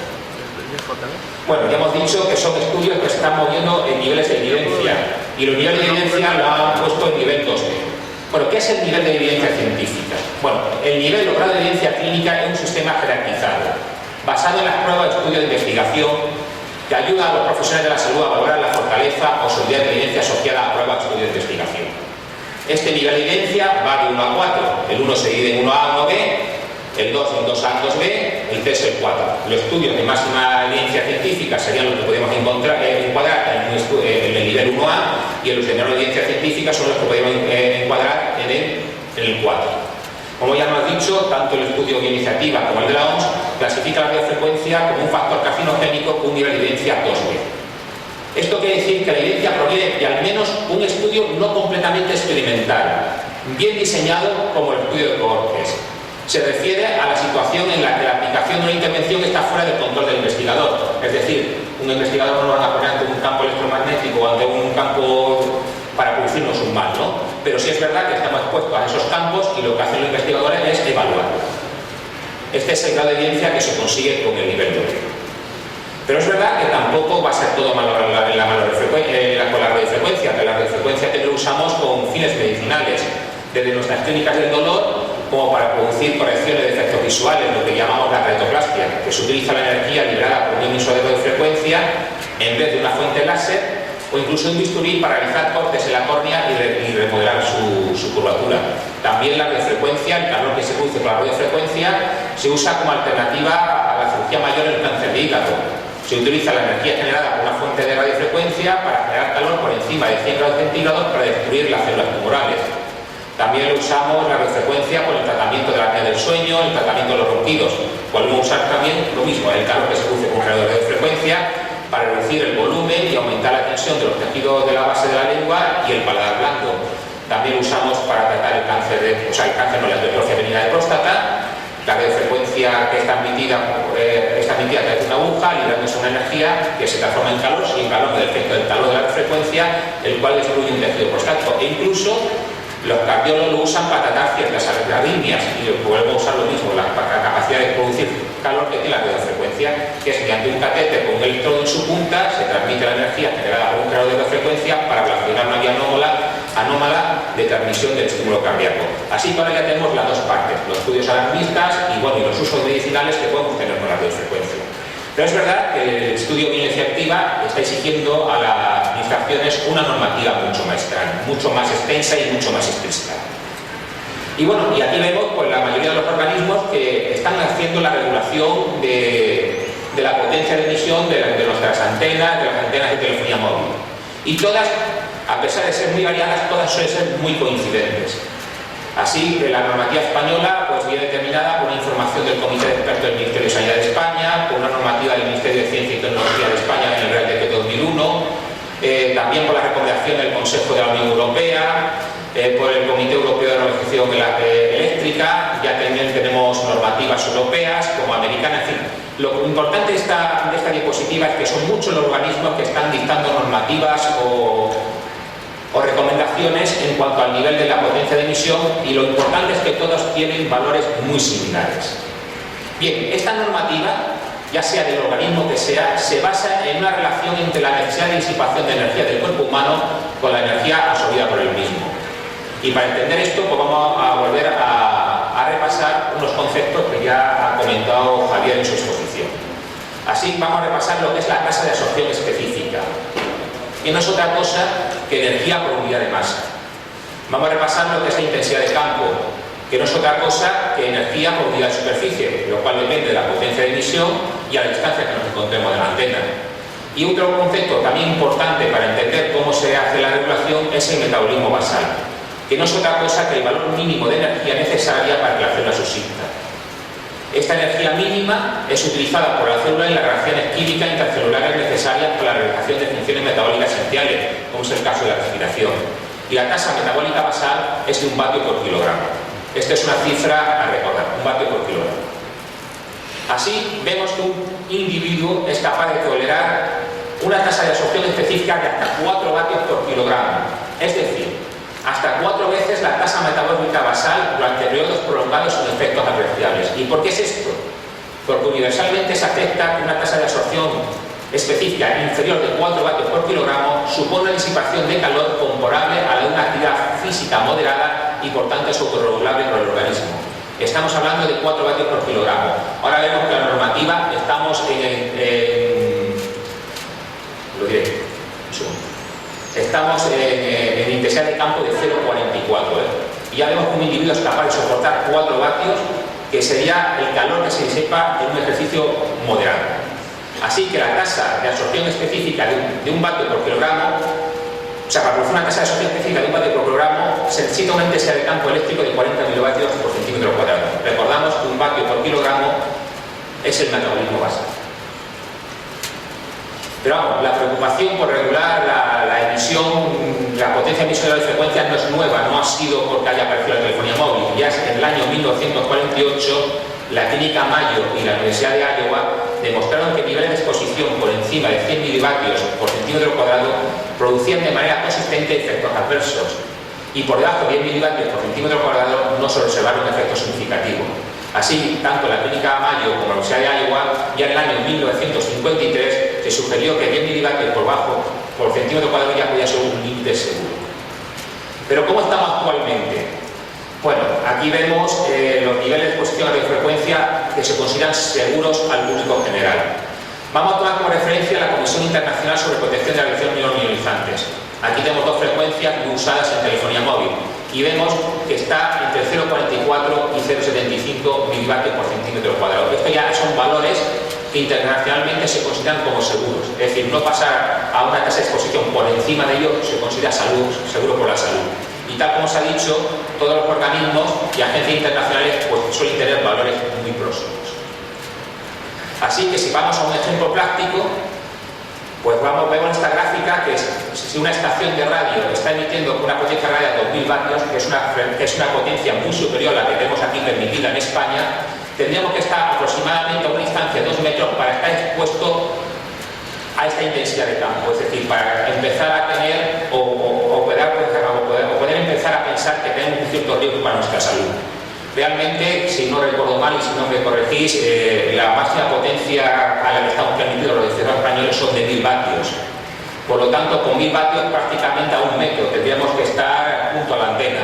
Speaker 2: Bueno, ya hemos dicho que son estudios que se están moviendo en niveles de evidencia y los niveles de evidencia lo han puesto en nivel 2B. Bueno, ¿qué es el nivel de evidencia científica? Bueno, el nivel logrado de evidencia clínica es un sistema jerarquizado, basado en las pruebas de estudio de investigación que ayuda a los profesionales de la salud a valorar la fortaleza o solidez de evidencia asociada a pruebas de estudio de investigación. Este nivel de evidencia va de 1 a 4. El 1 se divide en 1A, 1B, el 2 en 2A, 2B, el 3 en 4. Los estudios de máxima evidencia científica serían los que podemos encontrar, encuadrar en el nivel 1A y los de menor evidencia científica son los que podemos encuadrar en el 4. Como ya hemos dicho, tanto el estudio de iniciativa como el de la OMS clasifica la radiofrecuencia como un factor carcinogénico con un nivel de evidencia 2B. Esto quiere decir que la evidencia proviene de al menos un estudio no completamente experimental, bien diseñado como el estudio de cohortes. Se refiere a la situación en la que la aplicación de una intervención está fuera del control del investigador. Es decir, un investigador no lo van a poner ante un campo electromagnético o ante un campo para producirnos un mal, ¿no? Pero sí es verdad que estamos expuestos a esos campos y lo que hacen los investigadores es evaluarlo. Este es el grado de evidencia que se consigue con el nivel 2. Pero es verdad que tampoco va a ser todo malo con la radiofrecuencia, que la radiofrecuencia que lo usamos con fines medicinales, desde nuestras clínicas del dolor como para producir correcciones de efectos visuales, lo que llamamos la retoplastia, que se utiliza la energía liberada por un emisor de radiofrecuencia en vez de una fuente láser o incluso un bisturí para realizar cortes en la córnea y remodelar su curvatura. También la radiofrecuencia, el calor que se produce con la radiofrecuencia, se usa como alternativa a la cirugía mayor en el cáncer de hígado. Se utiliza la energía generada por una fuente de radiofrecuencia para generar calor por encima de 100 grados centígrados para destruir las células tumorales. También usamos la radiofrecuencia por el tratamiento de la apnea del sueño, el tratamiento de los ronquidos. Podemos usar también lo mismo, el calor que se produce con la radiofrecuencia para reducir el volumen y aumentar la tensión de los tejidos de la base de la lengua y el paladar blando. También usamos para tratar el cáncer, la hipertrofia benigna de próstata. La radiofrecuencia que está emitida a través de una aguja, liberándose una energía que se transforma en calor, sin calor del efecto del calor de la radiofrecuencia, el cual destruye un tejido prostático. E incluso los cardiólogos lo usan para tratar ciertas arritmias y podemos usar lo mismo, la capacidad de producir calor que tiene la radiofrecuencia, que es mediante un catéter con un electrodo en su punta, se transmite la energía generada por un creador de radiofrecuencia para relacionar una vía anómala de transmisión del estímulo cardíaco. Así que ahora ya tenemos las dos partes, los estudios alarmistas y los usos medicinales que podemos tener con la radiofrecuencia. Pero es verdad que el estudio de bioenergía activa está exigiendo a las administraciones una normativa mucho más extensa y mucho más explícita. Y aquí vemos la mayoría de los organismos que están haciendo la regulación de la potencia de emisión de nuestras antenas, de las antenas de telefonía móvil. Y todas, a pesar de ser muy variadas, todas suelen ser muy coincidentes. Así que la normativa española viene determinada por una información del Comité de Expertos del Ministerio de Sanidad de España, por una normativa del Ministerio de Ciencia y Tecnología de España en el Real Decreto 2001, también por la recomendación del Consejo de la Unión Europea, por el Comité Europeo de Normalización Eléctrica, ya también tenemos normativas europeas como americanas, en fin. Lo importante de esta diapositiva es que son muchos los organismos que están dictando normativas o recomendaciones en cuanto al nivel de la potencia de emisión, y lo importante es que todos tienen valores muy similares. Bien, esta normativa, ya sea del organismo que sea, se basa en una relación entre la necesidad de disipación de energía del cuerpo humano con la energía absorbida por el mismo. Y para entender esto, pues vamos a volver a repasar unos conceptos que ya ha comentado Javier en su exposición. Así vamos a repasar lo que es la tasa de absorción específica, que no es otra cosa que energía por unidad de masa. Vamos a repasar lo que es la intensidad de campo, que no es otra cosa que energía por unidad de superficie, lo cual depende de la potencia de emisión y a la distancia que nos encontremos de la antena. Y otro concepto también importante para entender cómo se hace la regulación es el metabolismo basal, que no es otra cosa que el valor mínimo de energía necesaria para que la célula subsista. Esta energía mínima es utilizada por la célula en las reacciones químicas intracelulares necesarias para la realización de funciones metabólicas esenciales, como es el caso de la respiración. Y la tasa metabólica basal es de 1 vatio por kilogramo. Esta es una cifra a recordar, 1 vatio por kilogramo. Así vemos que un individuo es capaz de tolerar una tasa de absorción específica de hasta 4 vatios por kilogramo, es decir, hasta 4 veces la tasa metabólica basal durante periodos prolongados sin efectos apreciables. ¿Y por qué es esto? Porque universalmente se acepta que una tasa de absorción específica inferior de 4 vatios por kilogramo supone una disipación de calor comparable a la de una actividad física moderada y por tanto es autorregulable por el organismo. Estamos hablando de 4 vatios por kilogramo. Ahora vemos que la normativa estamos lo diré, un segundo. Estamos en intensidad de campo de 0,44. Y ya vemos que un individuo es capaz de soportar 4 vatios, que sería el calor que se disipa en un ejercicio moderado. Así que la tasa de absorción específica de 1 vatio por kilogramo, o sea, para producir una tasa de absorción específica de 1 vatio por kilogramo, se necesita una intensidad de campo eléctrico de 40 kilovatios por centímetro cuadrado. Recordamos que 1 vatio por kilogramo es el metabolismo basal. Pero vamos, la preocupación por regular la emisión, la potencia de emisión de radiofrecuencias no es nueva, no ha sido porque haya aparecido la telefonía móvil. Ya en el año 1948, la Clínica Mayo y la Universidad de Iowa demostraron que niveles de exposición por encima de 100 milivatios por centímetro cuadrado producían de manera consistente efectos adversos, y por debajo de 10 milivatios por centímetro cuadrado no se observaron efectos significativos. Así, tanto la Clínica Mayo como la Universidad de Iowa, ya en el año 1953 se sugirió que 10 milivatios por centímetro cuadrado ya podía ser un límite seguro. Pero ¿cómo estamos actualmente? Bueno, aquí vemos los niveles de exposición a radiofrecuencia que se consideran seguros al público general. Vamos a tomar como referencia la Comisión Internacional sobre Protección de Radiaciones No Ionizantes. Aquí tenemos 2 frecuencias muy usadas en telefonía móvil y vemos que está entre 0,44 y 0,75 milivatios por centímetro cuadrado. Estos ya son valores que internacionalmente se consideran como seguros, es decir, no pasar a una tasa de exposición por encima de ello se considera seguro por la salud. Y tal como se ha dicho, todos los organismos y agencias internacionales pues, suelen tener valores muy próximos. Así que si vamos a un ejemplo práctico, pues vemos esta gráfica que si una estación de radio está emitiendo una potencia radio de 2000 vatios, que es una potencia muy superior a la que tenemos aquí permitida en España, tendríamos que estar aproximadamente a una distancia de 2 metros para estar expuesto a esta intensidad de campo, es decir, para empezar a tener o poder empezar a pensar que tenemos un cierto riesgo para nuestra salud. Realmente, si no recuerdo mal y si no me corregís, la máxima potencia a la que estamos permitidos los radioaficionados españoles son de 1000 vatios. Por lo tanto, con 1000 vatios prácticamente a 1 metro tendríamos que estar junto a la antena.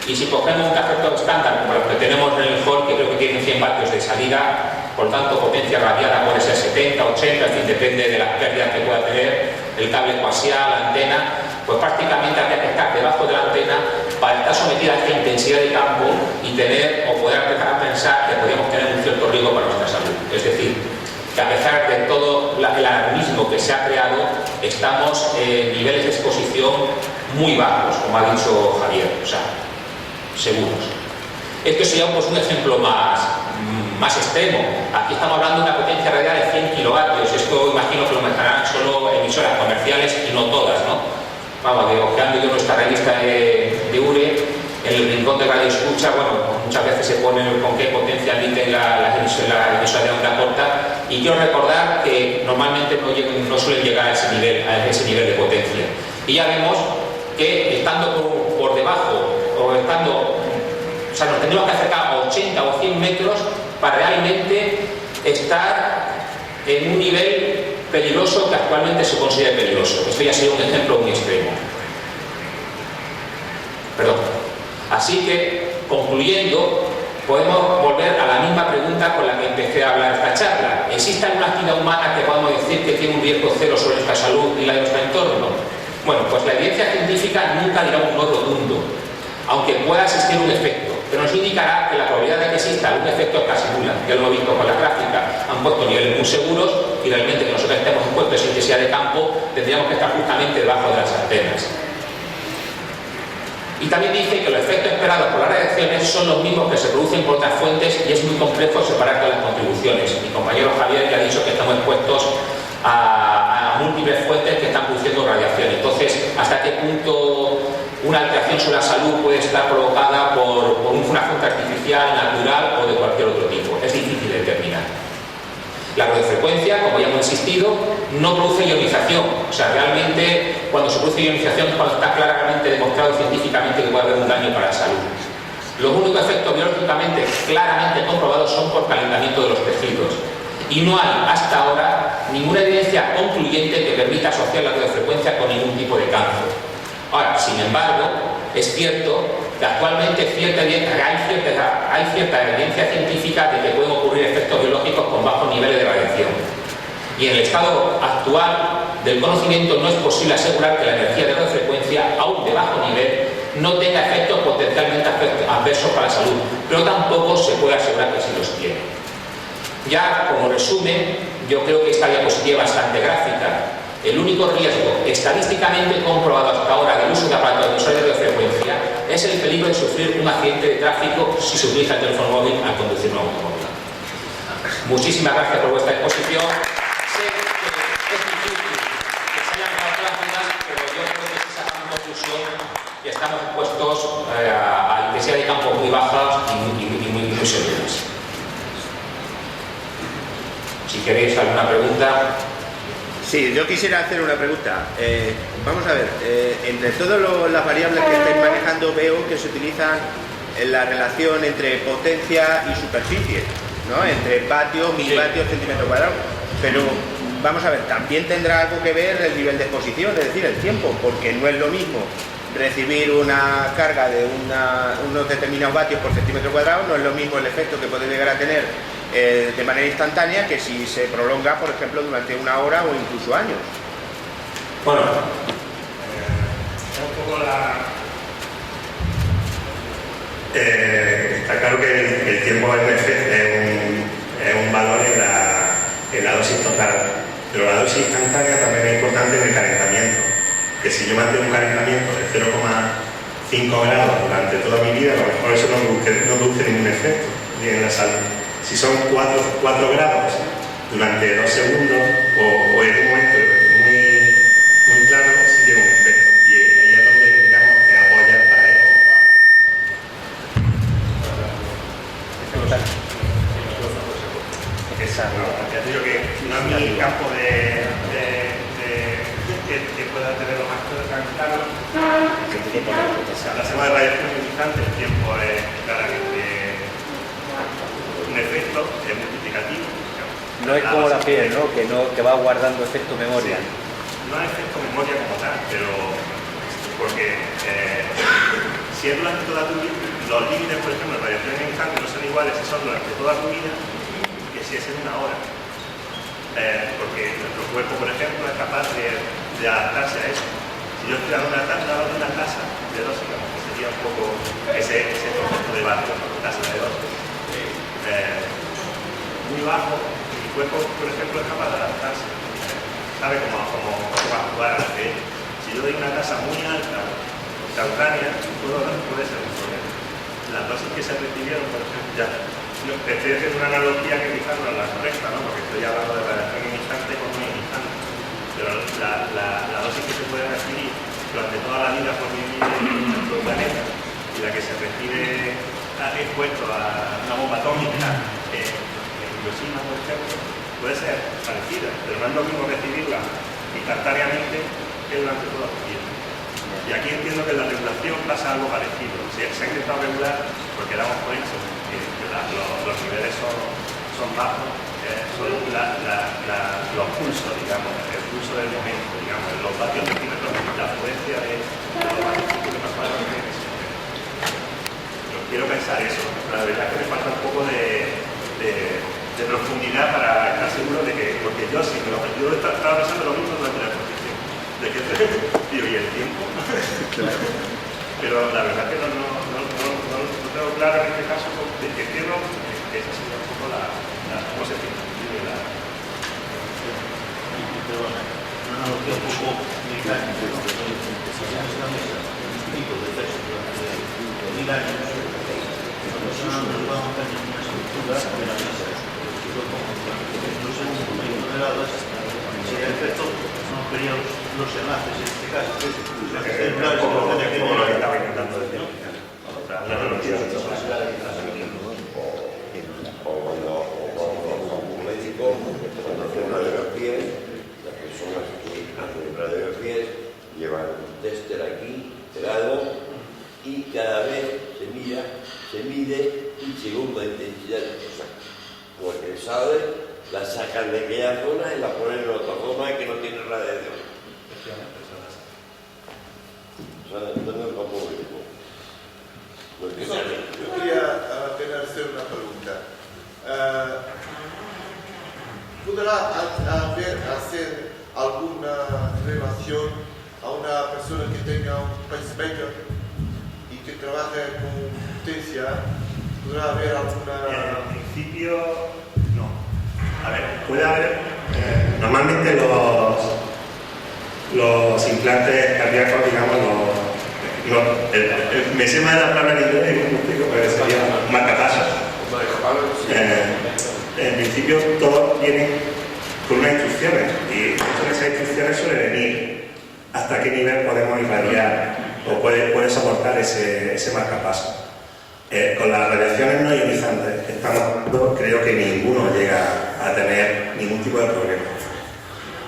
Speaker 2: Y si cogemos un cafetón estándar, como los que tenemos en el hall, que creo que tienen 100 vatios de salida, por tanto, potencia radiada puede ser 70, 80, en fin, depende de las pérdidas que pueda tener el cable coaxial, la antena, pues prácticamente habría que estar debajo de la antena para estar sometida a esta intensidad de campo y tener o poder empezar a pensar que podríamos tener un cierto riesgo para nuestra salud. Es decir, que a pesar de todo el alarmismo que se ha creado, estamos en niveles de exposición muy bajos, como ha dicho Javier, o sea, seguros. Esto sería pues, un ejemplo más extremo. Aquí estamos hablando de una potencia radial de 100 kilovatios. Esto imagino que lo manejarán solo emisoras comerciales y no todas, ¿no? vamos, de ojeando yo nuestra revista de URE, en el rincón de Radio Escucha, bueno, muchas veces se pone con qué potencia emiten la emisora de onda corta, y quiero recordar que normalmente no suelen llegar a ese nivel de potencia. Y ya vemos que estando por debajo, o sea, nos tendríamos que acercar a 80 o 100 metros para realmente estar en un nivel peligroso que actualmente se considera peligroso. Esto ya sería un ejemplo muy extremo. Perdón. Así que, concluyendo, podemos volver a la misma pregunta con la que empecé a hablar esta charla. ¿Existe alguna actividad humana que podamos decir que tiene un riesgo cero sobre nuestra salud y la de nuestro entorno? Bueno, pues la evidencia científica nunca dirá un no rotundo, aunque pueda existir un efecto, pero nos indicará que la probabilidad de que exista algún efecto es casi nula. Ya lo hemos visto con la gráfica, han puesto niveles muy seguros y realmente que nosotros estemos expuestos a intensidad de campo tendríamos que estar justamente debajo de las antenas. Y también dice que los efectos esperados por las radiaciones son los mismos que se producen por otras fuentes y es muy complejo separar todas las contribuciones. Mi compañero Javier ya ha dicho que estamos expuestos a múltiples fuentes que están produciendo radiación. Entonces, ¿hasta qué punto una alteración sobre la salud puede estar provocada por una fuente artificial, natural o de cualquier otro tipo? Es difícil de determinar. La radiofrecuencia, como ya hemos insistido, no produce ionización. O sea, realmente cuando se produce ionización es cuando está claramente demostrado científicamente que puede haber un daño para la salud. Los únicos efectos biológicamente claramente comprobados son por calentamiento de los tejidos. Y no hay hasta ahora ninguna evidencia concluyente que permita asociar la radiofrecuencia con ningún tipo de cáncer. Ahora, sin embargo, es cierto que actualmente hay cierta evidencia científica de que pueden ocurrir efectos biológicos con bajos niveles de radiación. Y en el estado actual del conocimiento no es posible asegurar que la energía de radiofrecuencia, aún de bajo nivel, no tenga efectos potencialmente adversos para la salud, pero tampoco se puede asegurar que sí los tiene. Ya como resumen, yo creo que esta diapositiva es bastante gráfica. El único riesgo estadísticamente comprobado hasta ahora del uso de aparatos emisores de radiofrecuencia es el peligro de sufrir un accidente de tráfico si se utiliza el teléfono móvil al conducir un automóvil. Muchísimas gracias por vuestra exposición. Sé que es difícil que se hayan dado plácidas, pero yo creo que si sacamos conclusión y estamos expuestos a intensidad de campo muy bajas y muy severas. Si queréis alguna pregunta.
Speaker 4: Sí, yo quisiera hacer una pregunta. Vamos a ver, entre todas las variables que estáis manejando veo que se utilizan la relación entre potencia y superficie, ¿no? Entre vatios, milivatios, centímetros cuadrados. Pero vamos a ver, también tendrá algo que ver el nivel de exposición, es decir, el tiempo, porque no es lo mismo recibir una carga de unos determinados vatios por centímetro cuadrado, no es lo mismo el efecto que puede llegar a tener de manera instantánea que si se prolonga, por ejemplo, durante una hora o incluso años.
Speaker 2: Bueno,
Speaker 3: un poco está claro que el tiempo es un valor en la dosis total, pero la dosis instantánea también es importante en el calentamiento, que si yo mantengo un calentamiento de 0,5 grados durante toda mi vida, a lo mejor eso no produce ningún efecto ni en la salud. Si son 4 grados durante 2 segundos o en un momento muy claro, sí tiene un efecto. Y ahí es donde, digamos, te apoyas para eso. Exacto. Ya te digo que no es mi campo que pueda tenerlo más claro. Si hablásemos de radiación ionizante, el tiempo es claramente un efecto multiplicativo.
Speaker 5: No es como la piel, ¿no? Que va guardando efecto memoria.
Speaker 3: Sí. No hay efecto memoria como tal, pero porque si es durante toda tu vida, los límites, por ejemplo, de radiación ionizante no son iguales si son durante toda tu vida que si es en una hora. Porque nuestro cuerpo, por ejemplo, es capaz de adaptarse a eso. Si yo estoy dando una tasa de dosis, que sería un poco ese concepto de barrio, tasa de dosis, muy bajo, mi cuerpo, por ejemplo, es capaz de adaptarse. Sabe cómo actuar ante ello. Si yo doy una tasa muy alta, instantánea, puede ser un problema. Las dosis que se recibieron, por ejemplo, ya. Estoy haciendo una analogía que quizás no es la correcta, ¿no? Porque estoy hablando de radiación ionizante con no ionizante. Pero la dosis que se puede recibir durante toda la vida por vivir en nuestro planeta y la que se recibe expuesto a una bomba atómica en Hiroshima, por ejemplo, puede ser parecida, pero no es lo mismo recibirla instantáneamente que durante toda la vida. Y aquí entiendo que en la regulación pasa algo parecido. Se ha intentado regular porque damos por hecho que los niveles son bajos, son los pulsos, digamos, el pulso del momento, digamos, los vatios centímetros, la afluencia de los vatios centímetros cuadrados. Quiero pensar eso. La verdad es que me falta un poco de profundidad para estar seguro de que, porque yo sí, pero yo estaba pensando lo mismo durante la exposición, de que digo, ¿y el tiempo? Pero la verdad es que no tengo claro en este caso de que quiero que esa sería un poco cómo se percibe la...
Speaker 6: Perdona, una analogía un poco mecánica, ¿no? Si ya en esta mesa un tipo de peso durante 1000 años, la persona nos va a montar en una estructura de la mesa, no sé, un toneladas, si el efecto no quería los enlaces, en este caso, la que está en una situación de que
Speaker 3: lo que estaba intentando decir. La analogía de los
Speaker 7: cuando hacen radiografías, las personas que hacen radiografías llevan un tester aquí, pegado, y cada vez se mide y según la intensidad de cosa. Porque sabe, la sacan de aquella zona y la ponen en otra zona que no tiene radiación. O sea, no es como público.
Speaker 8: Yo quería apenas hacer una pregunta. ¿Podrá hacer alguna relación a una persona que tenga un pacemaker y que trabaje con potencia? ¿Podrá haber alguna...?
Speaker 3: En principio, no. A ver, puede haber... normalmente los implantes cardíacos, digamos, me sé más de la palabra en inglés, pero sería marcapasos. En principio todos vienen con unas instrucciones y esas instrucciones suelen venir hasta qué nivel podemos irradiar o puede soportar ese marcapaso. Con las radiaciones no ionizantes que estamos dando, creo que ninguno llega a tener ningún tipo de problema.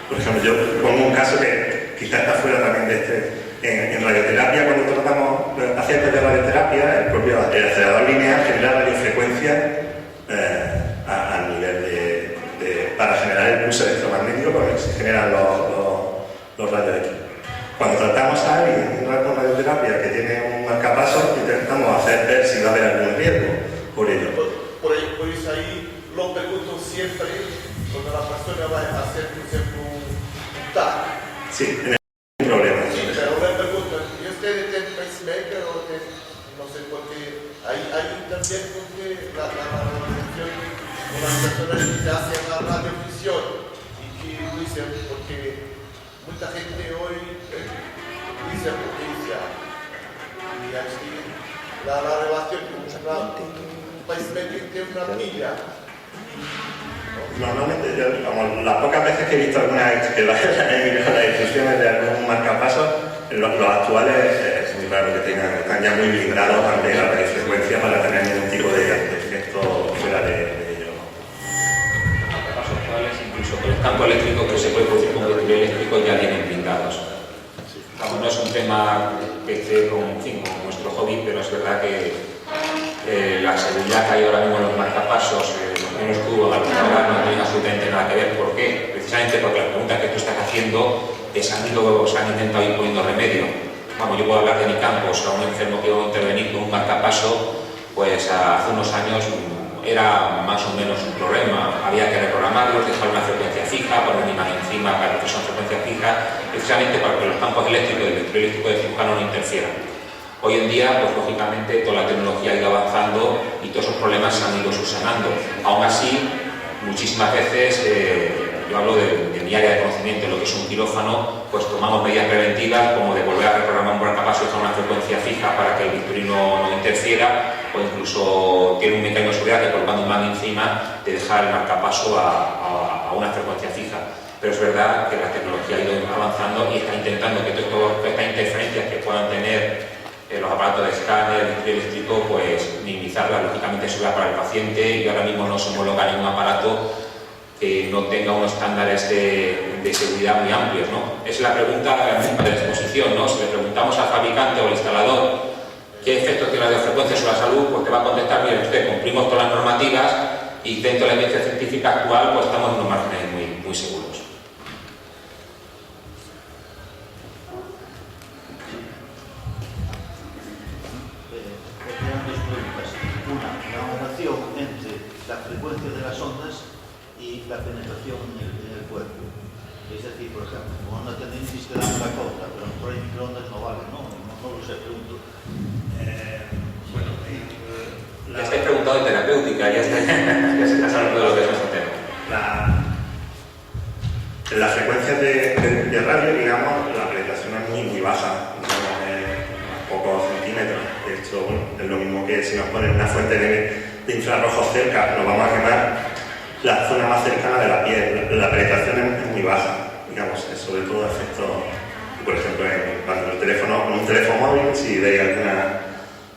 Speaker 3: Por ejemplo, yo pongo un caso que quizás está fuera también de este. En radioterapia, cuando tratamos pacientes de radioterapia, el acelerador lineal genera radiofrecuencia a nivel para generar el pulso electromagnético con el que se generan los rayos X. Cuando tratamos a alguien con radioterapia que tiene un marcapaso, intentamos hacer ver si va a haber algún riesgo por ello.
Speaker 8: Por eso ahí lo pregunto siempre cuando la persona va a hacer, por ejemplo, un TAC.
Speaker 3: Sí, no hay problema.
Speaker 8: Pero me preguntan, ¿y ustedes tienen pacemaker o tienen, no sé, porque ahí también porque la radiación con las personas que hacen la radiofisión y que dicen, porque mucha gente hoy dice potencia y así la relación con un pacemaker tiene una pilla.
Speaker 3: Normalmente, las pocas veces que he visto he mirado las instrucciones de algún marcapasos, los actuales es muy raro que están ya muy blindados ante la radiofrecuencia para tener ningún tipo de efecto fuera de ello.
Speaker 2: Los marcapasos actuales, incluso con el campo eléctrico que se puede producir con combustible eléctrico, ya vienen blindados. Vamos, no es un tema que esté con nuestro hobby, pero es verdad que la seguridad que hay ahora mismo en los marcapasos, los menos tubos, no tiene absolutamente nada que ver. ¿Por qué? Precisamente porque las preguntas que tú estás haciendo se han intentado ir poniendo remedio. Vamos, yo puedo hablar de mi campo, o sea, un enfermo que iba a intervenir con un marcapaso, pues hace unos años era más o menos un problema. Había que reprogramarlos, dejar una frecuencia fija, poner una imagen encima para que sea una frecuencia fija, precisamente para que los campos eléctricos y el vector eléctrico del cirujano no interfieran. Hoy en día, pues lógicamente, toda la tecnología ha ido avanzando y todos esos problemas se han ido subsanando. Aún así, muchísimas veces, yo hablo de mi área de conocimiento, lo que es un quirófano, pues tomamos medidas preventivas como de volver a reprogramar un marcapaso y dejar una frecuencia fija para que el victorino no interfiera, o incluso tiene un mecanismo de seguridad que colocando un imán encima te deja el marcapaso a una frecuencia fija. pero es verdad que la tecnología ha ido avanzando y está intentando que todas estas interferencias que puedan tener los aparatos de escáner eléctrico, pues minimizarlas. Lógicamente eso va para el paciente y ahora mismo no se homologa ningún aparato que no tenga unos estándares de seguridad muy amplios, ¿no? Es la pregunta misma de la exposición, ¿no? Si le preguntamos al fabricante o al instalador qué efectos tiene la radiofrecuencia sobre la salud, pues te va a contestar: mire usted, cumplimos todas las normativas y dentro de la evidencia científica actual pues estamos en unos márgenes muy seguros.
Speaker 6: Eran dos preguntas. Una, la relación entre la frecuencia de las ondas y la penetración en el cuerpo. Es decir, por ejemplo, como una tendinitis te da una cosa, pero en el microondas no vale, no lo sé, pregunto.
Speaker 2: Ya estáis preguntado en terapéutica, ya se está hablando de lo que es nuestro tema.
Speaker 3: Las frecuencias de radio, digamos, la penetración es muy baja, digamos, pocos centímetros. De hecho, bueno, es lo mismo que si nos ponen una fuente de infrarrojos cerca, nos vamos a quemar la zona más cercana de la piel. La penetración es muy baja, digamos, sobre todo efectos, por ejemplo, cuando un teléfono móvil, si veis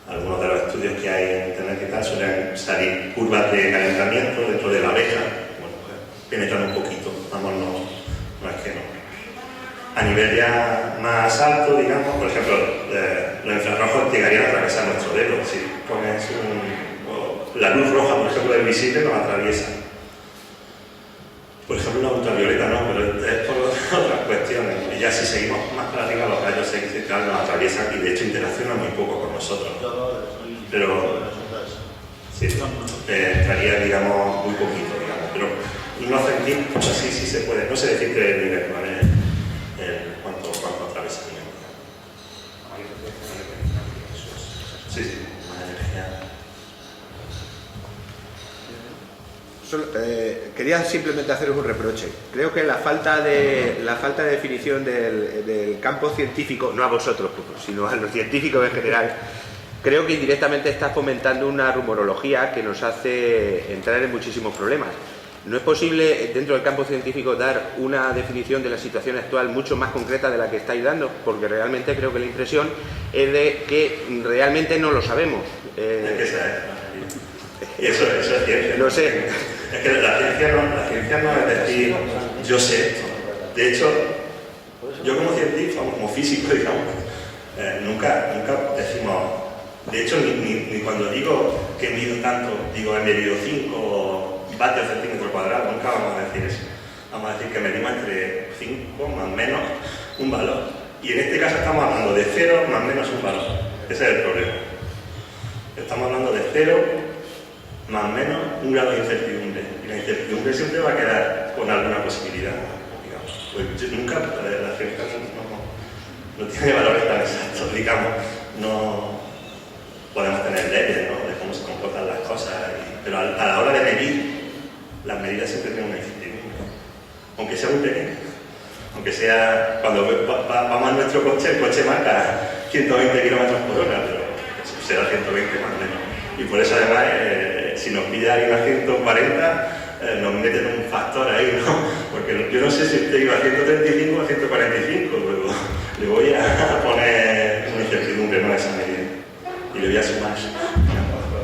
Speaker 3: algunos de los estudios que hay en internet y tal, suelen salir curvas de calentamiento dentro de la oreja. Bueno, pues penetran un poquito, vamos, no es que no. A nivel ya más alto, digamos, por ejemplo, los infrarrojos llegarían a atravesar nuestro dedo. Si pones la luz roja, por ejemplo, del visible, nos atraviesa. Por ejemplo, una ultravioleta no, pero es por otras cuestiones. Y ya si seguimos más para arriba, los rayos X nos atraviesan y de hecho interaccionan muy poco con nosotros. Pero sí, estaría, digamos, muy poquito, digamos. Pero unos centímetros, pues así sí se puede. No sé decirte el nivel, ¿vale? Cuánto atraviesa el nivel. Sí, una energía.
Speaker 4: Quería simplemente haceros un reproche. Creo que la falta de definición del campo científico, no a vosotros, sino a los científicos en general, creo que indirectamente está fomentando una rumorología que nos hace entrar en muchísimos problemas. No es posible dentro del campo científico dar una definición de la situación actual mucho más concreta de la que estáis dando, porque realmente creo que la impresión es de que realmente no lo sabemos.
Speaker 3: Y eso es ciencia.
Speaker 4: Lo sé.
Speaker 3: Es que la ciencia no es decir, yo sé esto. De hecho, yo como científico, como físico, digamos, nunca decimos. De hecho, ni cuando digo que mido tanto, digo he medido 5 vatios centímetro cuadrado, nunca vamos a decir eso. Vamos a decir que medimos entre 5 más o menos un valor. Y en este caso estamos hablando de 0 más o menos un valor. Ese es el problema. Estamos hablando de 0 más o menos un grado de incertidumbre. Y la incertidumbre siempre va a quedar con alguna posibilidad, digamos. Pues nunca, la ciencia no tiene valores tan exactos, digamos. No podemos tener leyes, ¿no?, de cómo se comportan las cosas, pero a la hora de medir, las medidas siempre tienen una incertidumbre. Aunque sea muy pequeña. Aunque sea, cuando vamos a nuestro coche, el coche marca 120 kilómetros por hora, pero será 120 más o menos. Y por eso además, si nos pilla alguien a 140, nos meten un factor ahí, ¿no? Porque yo no sé si usted iba a 135 o a 145, luego le voy a poner una incertidumbre, ¿no?, a esa medida. Y le voy a sumar.
Speaker 2: De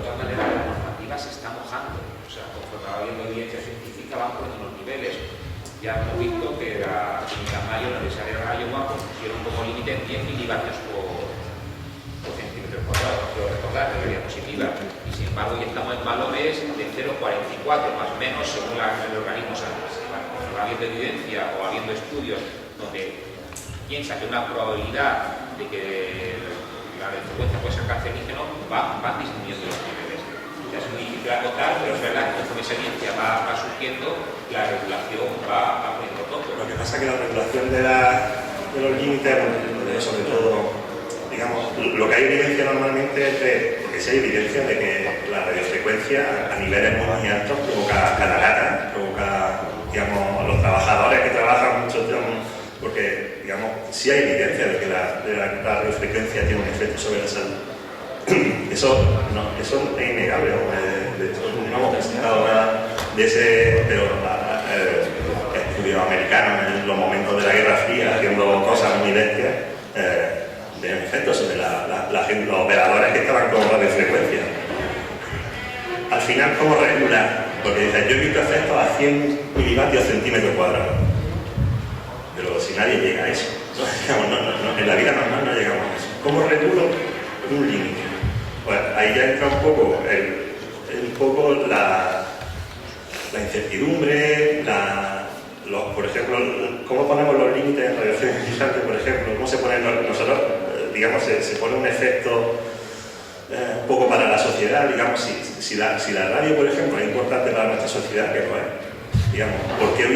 Speaker 2: todas maneras, la normativa se está mojando. O sea, conforme va habiendo evidencia científica, van poniendo los niveles. Ya hemos visto que la clínica Mayo, la Universidad de Iowa, pusieron como límite 10 milivatios por centímetro cuadrado. Quiero recordar, teoría positiva. Y sin embargo, hoy estamos en valores de 0,44, más o menos, según el organismo sanitario. Conforme va habiendo evidencia o habiendo estudios donde piensa que una probabilidad de que la frecuencia puede ser cancerígeno, van disminuyendo los niveles. Ya es muy difícil acotar, pero es verdad que conforme esa evidencia va surgiendo, la regulación va poniendo todo.
Speaker 3: Lo que pasa es que la regulación de los límites, sobre todo, digamos, lo que hay evidencia normalmente es porque si hay evidencia de que la radiofrecuencia a niveles muy altos provoca catarata, provoca, digamos, a los trabajadores que trabajan mucho tiempo, porque, digamos, sí hay evidencia de que la radiofrecuencia tiene un efecto sobre la salud. Eso es innegable, ¿no? De hecho, no hemos presentado nada de ese, pero estudios americanos en los momentos de la Guerra Fría, haciendo cosas muy bestias, de efecto sobre los operadores que estaban con radiofrecuencia. Al final, ¿cómo regular? Porque dices, yo he visto efectos a 100 milivatios centímetros cuadrados, pero si nadie llega a eso, en la vida normal no llegamos a eso. ¿Cómo regulo un límite? Pues ahí ya entra un poco la incertidumbre, por ejemplo, cómo ponemos los límites en radiación ionizante, por ejemplo, cómo se ponen nosotros, digamos, se pone un efecto un poco para la sociedad, digamos, si la radio, por ejemplo, es importante para nuestra sociedad, que lo es, digamos, ¿por qué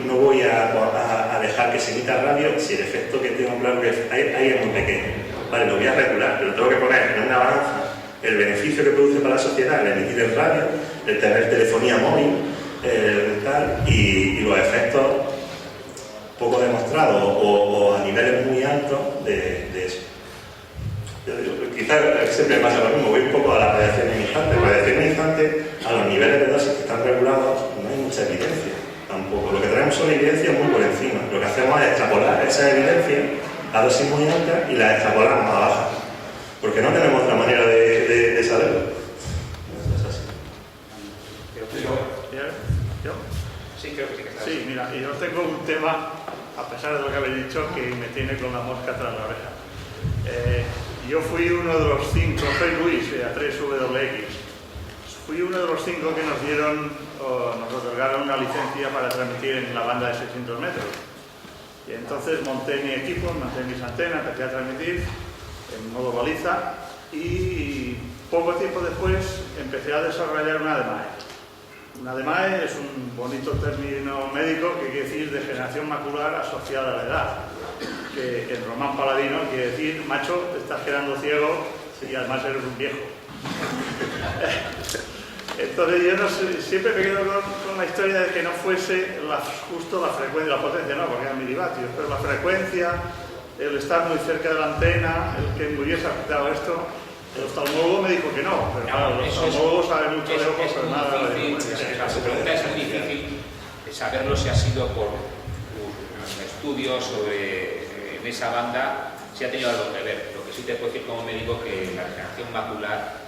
Speaker 3: no voy a dejar que se emita radio si el efecto que tengo claro que ahí es muy pequeño? Vale, lo voy a regular, pero tengo que poner en una balanza el beneficio que produce para la sociedad el emitir el radio, el tener telefonía móvil, y los efectos poco demostrados o a niveles muy altos de eso. Quizás siempre pasa lo mismo, voy un poco a la radiación ionizante. La radiación ionizante, a los niveles de dosis que están regulados, no hay mucha evidencia tampoco. Lo que tenemos son evidencias muy por encima. Lo que hacemos es extrapolar esa evidencia a dosis muy altas y las extrapolamos a bajas. Porque no tenemos otra manera de saberlo. Es así.
Speaker 6: ¿Yo?
Speaker 2: Sí, creo que sí que está.
Speaker 6: Sí, mira, yo tengo un tema, a pesar de lo que habéis dicho, que me tiene con la mosca tras la oreja. Yo fui uno de los 5, soy Luis, A3WX. Fui uno de los 5 que nos dieron, nos otorgaron una licencia para transmitir en la banda de 600 metros. Y entonces monté mi equipo, monté mis antenas, empecé a transmitir en modo baliza y poco tiempo después empecé a desarrollar una DMAE. Una DMAE es un bonito término médico que quiere decir degeneración macular asociada a la edad, que en román paladino quiere decir, macho, te estás quedando ciego y además eres un viejo. Entonces yo no sé, siempre me quedo con la historia de que no fuese justo la frecuencia, la potencia no, porque eran milivatios, pero la frecuencia, el estar muy cerca de la antena, el que me hubiese afectado esto. El oftalmólogo me dijo que no, pero claro, los oftalmólogos saben mucho de ojos, pero nada de frecuencia.
Speaker 2: La pregunta es muy difícil saberlo si ha sido por un estudio sobre en esa banda, si ha tenido algo que ver. Lo que sí te puedo decir como médico que la degeneración macular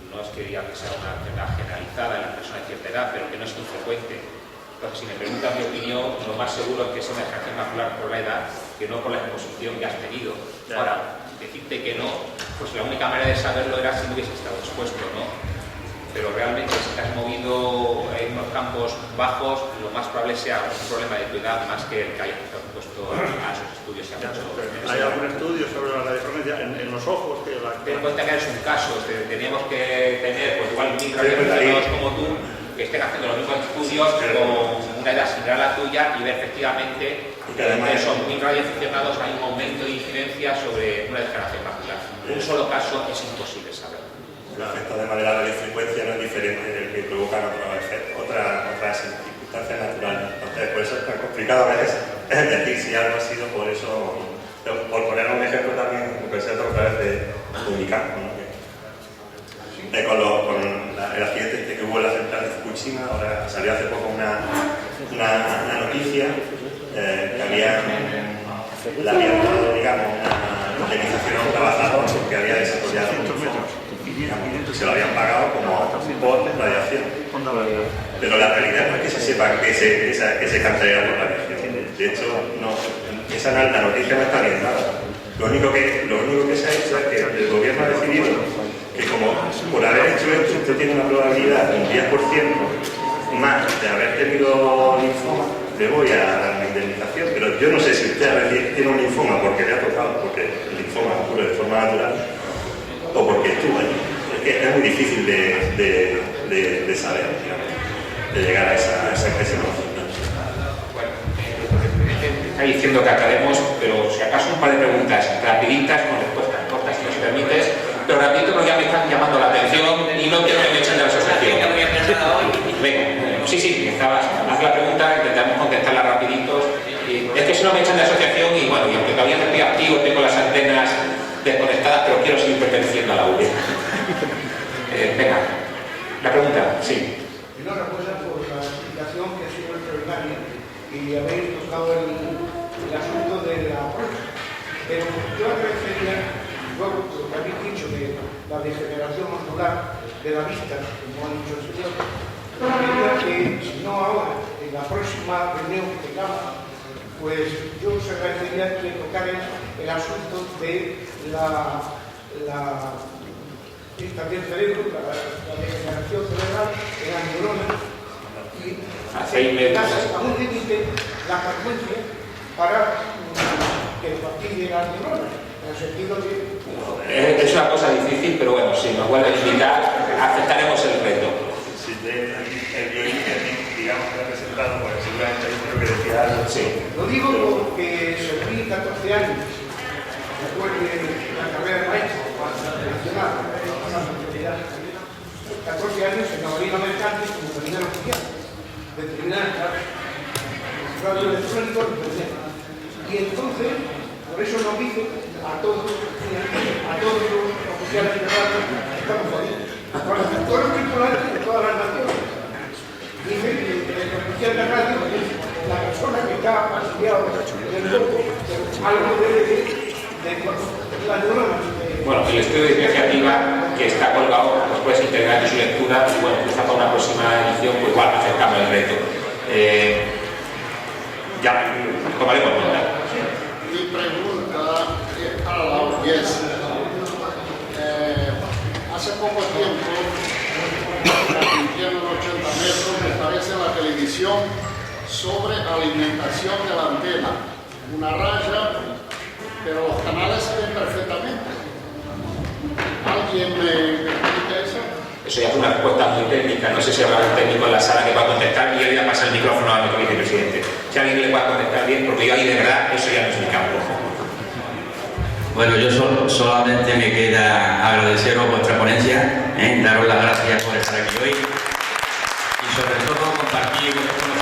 Speaker 2: no es que diga que sea una enfermedad generalizada en las personas de cierta edad, pero que no es infrecuente. Entonces, si me preguntas mi opinión, lo más seguro es que sea una degeneración macular por la edad, que no por la exposición que has tenido. Ahora, decirte que no, pues la única manera de saberlo era si no hubiese estado expuesto, ¿no? Pero realmente si te has movido en unos campos bajos, lo más probable sea un problema de tu edad más que el que hayas estado expuesto a esos estudios que han hecho.
Speaker 6: ¿Hay algún estudio sobre la radiofrecuencia en los ojos?
Speaker 2: Ten en cuenta que eres un caso, teníamos que tener, pues igual mil radioaficionados como tú, que estén haciendo los mismos estudios con una edad similar a la tuya y ver efectivamente que entre esos mil radioaficionados hay un aumento de incidencia sobre una degeneración macular. Un solo caso es imposible saberlo.
Speaker 3: El efecto de la radiofrecuencia no es diferente del que provocan otras circunstancias naturales. Entonces, por eso es tan complicado a veces decir si algo ha sido por eso. Por poner un ejemplo también, porque se otra vez de Unicamp, ¿no? Con el accidente que hubo en la central de Fukushima, ahora salió hace poco una noticia que le habían dado, digamos, una indemnización a un trabajador que había desarrollado se lo habían pagado como por radiación. Pero la realidad no es que se sepa que se cancela por radiación. De hecho, la noticia no está bien dada. Lo único que se ha hecho es que el gobierno ha decidido que como por haber hecho esto usted tiene una probabilidad de un 10% más de haber tenido linfoma, le voy a dar una indemnización. Pero yo no sé si usted tiene un linfoma porque le ha tocado, porque el linfoma ocurre de forma natural, o porque estuvo allí. Es que es muy difícil de saber, digamos, de llegar a esa conocimiento.
Speaker 2: Bueno, está diciendo que acabemos, pero si acaso un par de preguntas rapiditas con respuestas cortas, si nos permites, pero rapidito porque ya me están llamando la atención y no quiero que me echen de la asociación. Venga, sí, haz la pregunta, intentamos contestarla rapiditos. Es que si no me echan de asociación y bueno, y aunque todavía no estoy activo, tengo las antenas desconectadas, pero quiero seguir perteneciendo a la UE. Venga, la pregunta, sí.
Speaker 9: Una cosa por la explicación que ha sido extraordinaria y y habéis tocado el asunto de la próstata. Pero yo agradecería, luego, lo que habéis dicho de la degeneración ocular de la vista, como ha dicho el señor, quería que, si no ahora, en la próxima reunión que tengamos, pues yo os agradecería que tocarais el asunto de esta del cerebro, la degeneración cerebral, en las neuronas, y a un límite la frecuencia para que fastidie las neuronas, en el sentido de...
Speaker 2: Es una cosa difícil, pero bueno, si nos vuelven a invitar, aceptaremos el reto.
Speaker 3: Si el violín, digamos, que ha presentado, pues seguramente yo creo que decía algo.
Speaker 2: Sí.
Speaker 9: Lo digo porque serví 14 años después de la carrera de maestro nacional, 14 años en la marina mercante como terminal oficial, de terminal radio electrónico y entonces, por eso nos dicen a todos los oficiales de radio que estamos ahí, a todos los tripulantes de todas las naciones. Dice que el oficial de radio es la persona que está afiliado del grupo, algo de la neurona.
Speaker 2: Bueno, el estudio de iniciativa que está colgado, pues puedes integrar en su lectura y bueno, quizá para una próxima edición, pues igual acercamos el reto. Ya tomaremos nota.
Speaker 10: Mi pregunta es para la audiencia. Hace poco tiempo, transmitiendo en 80 metros, me aparece en la televisión sobre alimentación de la antena. Una raya, pero los canales se ven perfectamente. ¿Alguien me explica eso?
Speaker 2: Eso ya es una respuesta muy técnica, no sé si habrá un técnico en la sala que pueda contestar y yo le voy a pasar el micrófono a nuestro vicepresidente. Si alguien le pueda contestar bien, porque yo ahí de verdad, eso ya no es mi campo.
Speaker 11: Bueno, yo solamente me queda agradeceros vuestra ponencia, daros las gracias por estar aquí hoy y sobre todo compartir vuestros